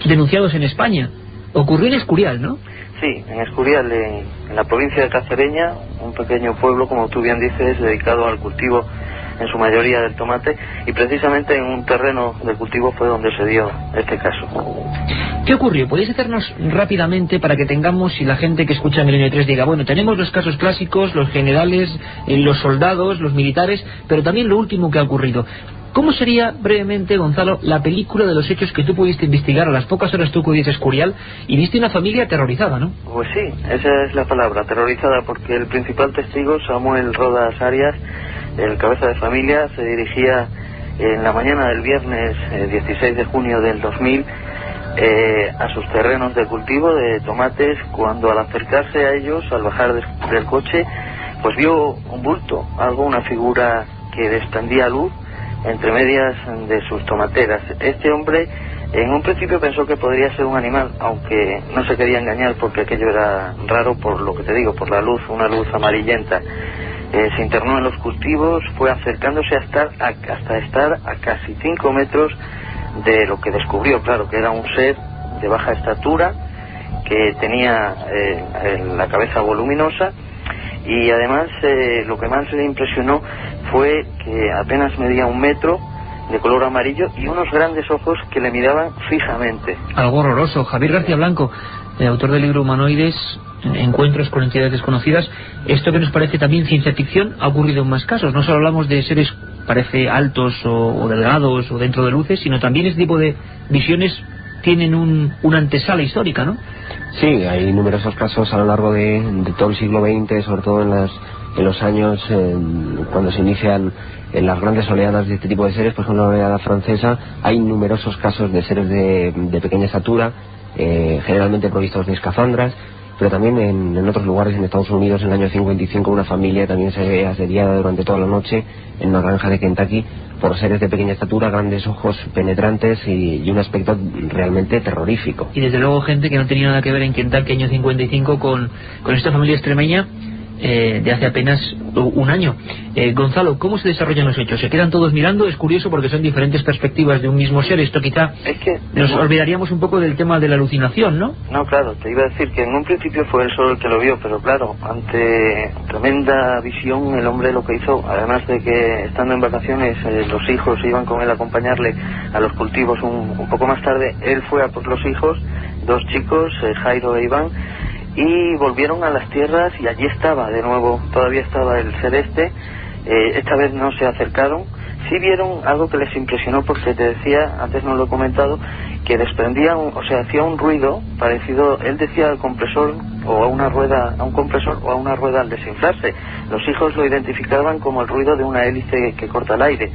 denunciados en España. Ocurrió en Escurial, ¿no? Sí, en Escurial, en la provincia de Cacereña, un pequeño pueblo, como tú bien dices, dedicado al cultivo en su mayoría del tomate, y precisamente en un terreno de cultivo fue donde se dio este caso. ¿Qué ocurrió? ¿Podéis hacernos rápidamente para que tengamos, y la gente que escucha Milenio 3 diga, bueno, tenemos los casos clásicos, los generales, los soldados, los militares, pero también lo último que ha ocurrido? ¿Cómo sería, brevemente, Gonzalo, la película de los hechos que tú pudiste investigar a las pocas horas tú acudiste a Escurial y viste una familia aterrorizada, ¿no? Pues sí, esa es la palabra, aterrorizada, porque el principal testigo, Samuel Rodas Arias, el cabeza de familia, se dirigía en la mañana del viernes 16 de junio del 2000 a sus terrenos de cultivo de tomates, cuando al acercarse a ellos, al bajar del coche, pues vio un bulto, una figura que desprendía luz entre medias de sus tomateras. Este hombre en un principio pensó que podría ser un animal, aunque no se quería engañar porque aquello era raro, por lo que te digo, por la luz, una luz amarillenta. Se internó en los cultivos, fue acercándose hasta estar a casi 5 metros de lo que descubrió, claro, que era un ser de baja estatura, que tenía la cabeza voluminosa, y además lo que más le impresionó fue que apenas medía 1 metro, de color amarillo, y unos grandes ojos que le miraban fijamente. Algo horroroso. Javier García Blanco, autor del libro Humanoides, Encuentros con entidades desconocidas, esto que nos parece también ciencia ficción ha ocurrido en más casos. No solo hablamos de seres, parece, altos o delgados o dentro de luces, sino también este tipo de visiones tienen una antesala histórica, ¿no? Sí, hay numerosos casos a lo largo de todo el siglo XX, sobre todo en los años cuando se inician en las grandes oleadas de este tipo de seres. Por ejemplo, la oleada francesa, hay numerosos casos de seres de pequeña estatura, generalmente provistos de escafandras, pero también en otros lugares, en Estados Unidos, en el año 55, una familia también se ve asediada durante toda la noche en una granja de Kentucky por seres de pequeña estatura, grandes ojos penetrantes y un aspecto realmente terrorífico. Y desde luego gente que no tenía nada que ver en Kentucky, año 55, con esta familia extremeña de hace apenas un año. Gonzalo, ¿cómo se desarrollan los hechos? ¿Se quedan todos mirando? Es curioso porque son diferentes perspectivas de un mismo ser. Esto quizá nos olvidaríamos un poco del tema de la alucinación, ¿no? No, claro, te iba a decir que en un principio fue él solo el que lo vio, pero claro, ante tremenda visión, el hombre lo que hizo, además de que estando en vacaciones los hijos iban con él a acompañarle a los cultivos un poco más tarde, él fue a por los hijos, 2 chicos, Jairo e Iván, y volvieron a las tierras y allí estaba de nuevo, todavía estaba el celeste. Esta vez no se acercaron, sí vieron algo que les impresionó, porque te decía, antes no lo he comentado, que desprendía, hacía un ruido parecido, él decía al compresor o a una rueda, a un compresor o a una rueda al desinflarse. Los hijos lo identificaban como el ruido de una hélice que corta el aire.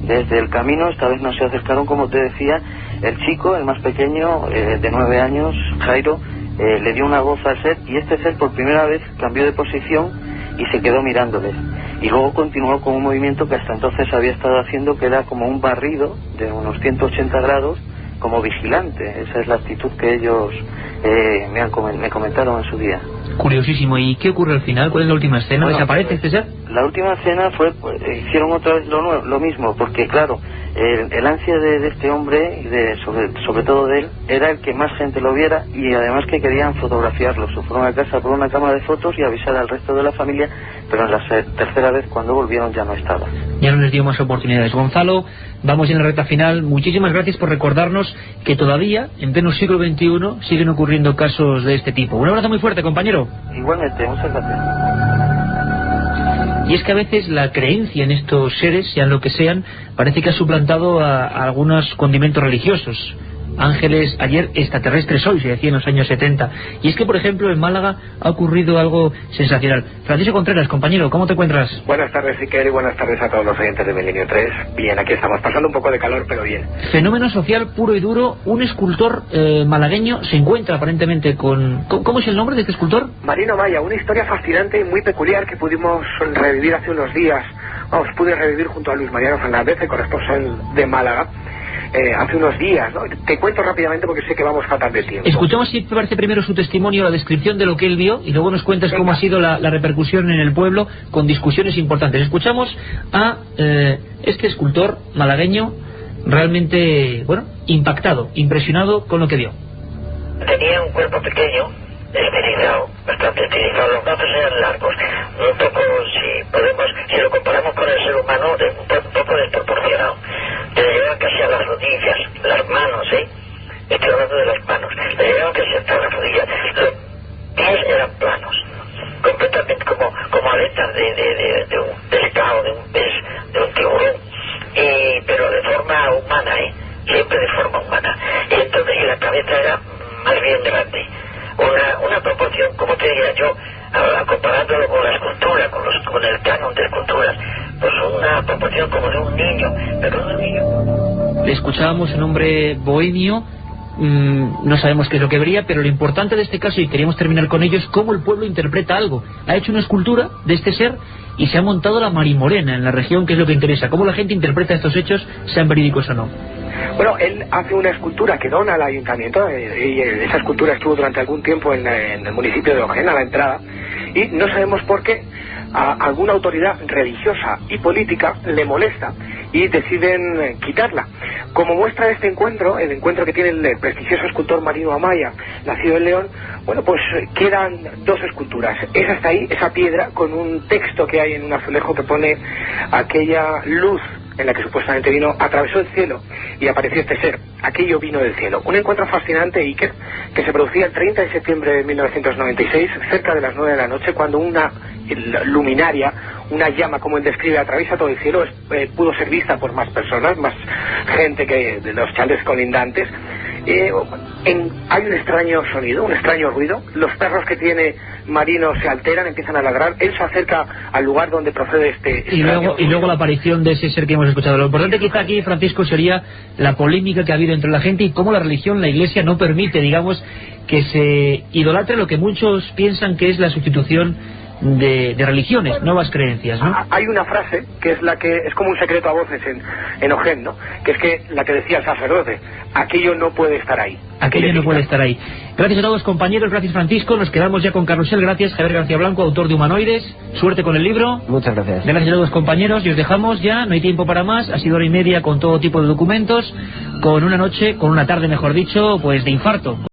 Desde el camino, esta vez no se acercaron, como te decía, el chico, el más pequeño, de 9 años, Jairo, le dio una voz al ser, y este ser por primera vez cambió de posición y se quedó mirándoles. Y luego continuó con un movimiento que hasta entonces había estado haciendo, que era como un barrido de unos 180 grados, como vigilante. Esa es la actitud que ellos me comentaron en su día. Curiosísimo. ¿Y qué ocurre al final? ¿Cuál es la última escena? Bueno, ¿Desaparece este ser? La última escena fue, hicieron otra vez lo mismo, porque claro, el ansia de este hombre, y sobre todo de él, era el que más gente lo viera, y además que querían fotografiarlo. Se fueron a casa por una cámara de fotos y avisar al resto de la familia, pero en la tercera vez cuando volvieron ya no estaba. Ya no les dio más oportunidades. Gonzalo, vamos en la recta final. Muchísimas gracias por recordarnos que todavía, en pleno siglo XXI, siguen ocurriendo casos de este tipo. Un abrazo muy fuerte, compañero. Igualmente, muchas gracias. Y es que a veces la creencia en estos seres, sean lo que sean, parece que ha suplantado a algunos condimentos religiosos. Ángeles ayer, extraterrestres hoy, se decía en los años 70. Y es que, por ejemplo, en Málaga ha ocurrido algo sensacional. Francisco Contreras, compañero, ¿cómo te encuentras? Buenas tardes, Iker, y buenas tardes a todos los oyentes de Milenio 3. Bien, aquí estamos, pasando un poco de calor, pero bien. Fenómeno social puro y duro. Un escultor malagueño se encuentra aparentemente con... ¿Cómo es el nombre de este escultor? Marino Maya, una historia fascinante y muy peculiar que pudimos revivir hace unos días. Pude revivir junto a Luis Mariano Fernández, el corresponsal de Málaga, hace unos días, ¿no? Te cuento rápidamente porque sé que vamos fatal de tiempo. Escuchamos, si te parece, primero su testimonio, la descripción de lo que él vio, y luego nos cuentas cómo ha sido la repercusión en el pueblo, con discusiones importantes. Escuchamos a este escultor malagueño realmente, impactado, impresionado con lo que vio. Tenía un cuerpo pequeño, estilizado, bastante estilizado. Los brazos eran largos, un poco, si lo comparamos con el ser humano, un poco desproporcionado. Le llegaban casi a las rodillas, las manos, estoy hablando de las manos, le llegaban casi hasta las rodillas. Los pies eran planos, completamente como aletas de un pescado, de un pez, de un tiburón, pero de forma humana, siempre de forma humana. Y entonces la cabeza era más bien grande, una proporción, como te diría yo, comparándolo con la escultura, con el canon de esculturas, pues una proporción como de un niño, pero de un niño. Le escuchábamos un hombre bohemio, no sabemos qué es lo que vería, pero lo importante de este caso, y queríamos terminar con ello, es cómo el pueblo interpreta algo. Ha hecho una escultura de este ser y se ha montado la Marimorena en la región, que es lo que interesa, cómo la gente interpreta estos hechos, sean verídicos o no. Bueno, él hace una escultura que dona al ayuntamiento, y esa escultura estuvo durante algún tiempo en el municipio de Ojén, a la entrada, y no sabemos por qué a alguna autoridad religiosa y política le molesta y deciden quitarla. Como muestra este encuentro, el encuentro que tiene el prestigioso escultor Marino Amaya, nacido en León, bueno, pues quedan dos esculturas. Esa está ahí, esa piedra, con un texto que hay en un azulejo que pone aquella luz en la que supuestamente atravesó el cielo y apareció este ser. Aquello vino del cielo. Un encuentro fascinante, Iker, que se producía el 30 de septiembre de 1996, cerca de las 9 de la noche, cuando una luminaria, una llama, como él describe, atraviesa todo el cielo. Pudo ser vista por más personas, más gente que de los chales colindantes. Hay un extraño sonido, un extraño ruido. Los perros que tiene Marino se alteran, empiezan a ladrar. Él se acerca al lugar donde procede este y luego la aparición de ese ser que hemos escuchado. Lo importante quizá aquí, Francisco, sería la polémica que ha habido entre la gente y cómo la religión, la Iglesia, no permite, digamos, que se idolatre lo que muchos piensan que es la sustitución de religiones, nuevas creencias, ¿no? Hay una frase que es la que es como un secreto a voces en Ojén, ¿no? Que es que la que decía el sacerdote: aquello no puede estar ahí. Aquello no puede estar ahí. Gracias a todos, compañeros, gracias, Francisco. Nos quedamos ya con Carrusel. Gracias, Javier García Blanco, autor de Humanoides. Suerte con el libro. Muchas gracias. Gracias a todos, compañeros, y os dejamos ya, no hay tiempo para más. Ha sido 1 hora y media con todo tipo de documentos, con una tarde, mejor dicho, pues de infarto.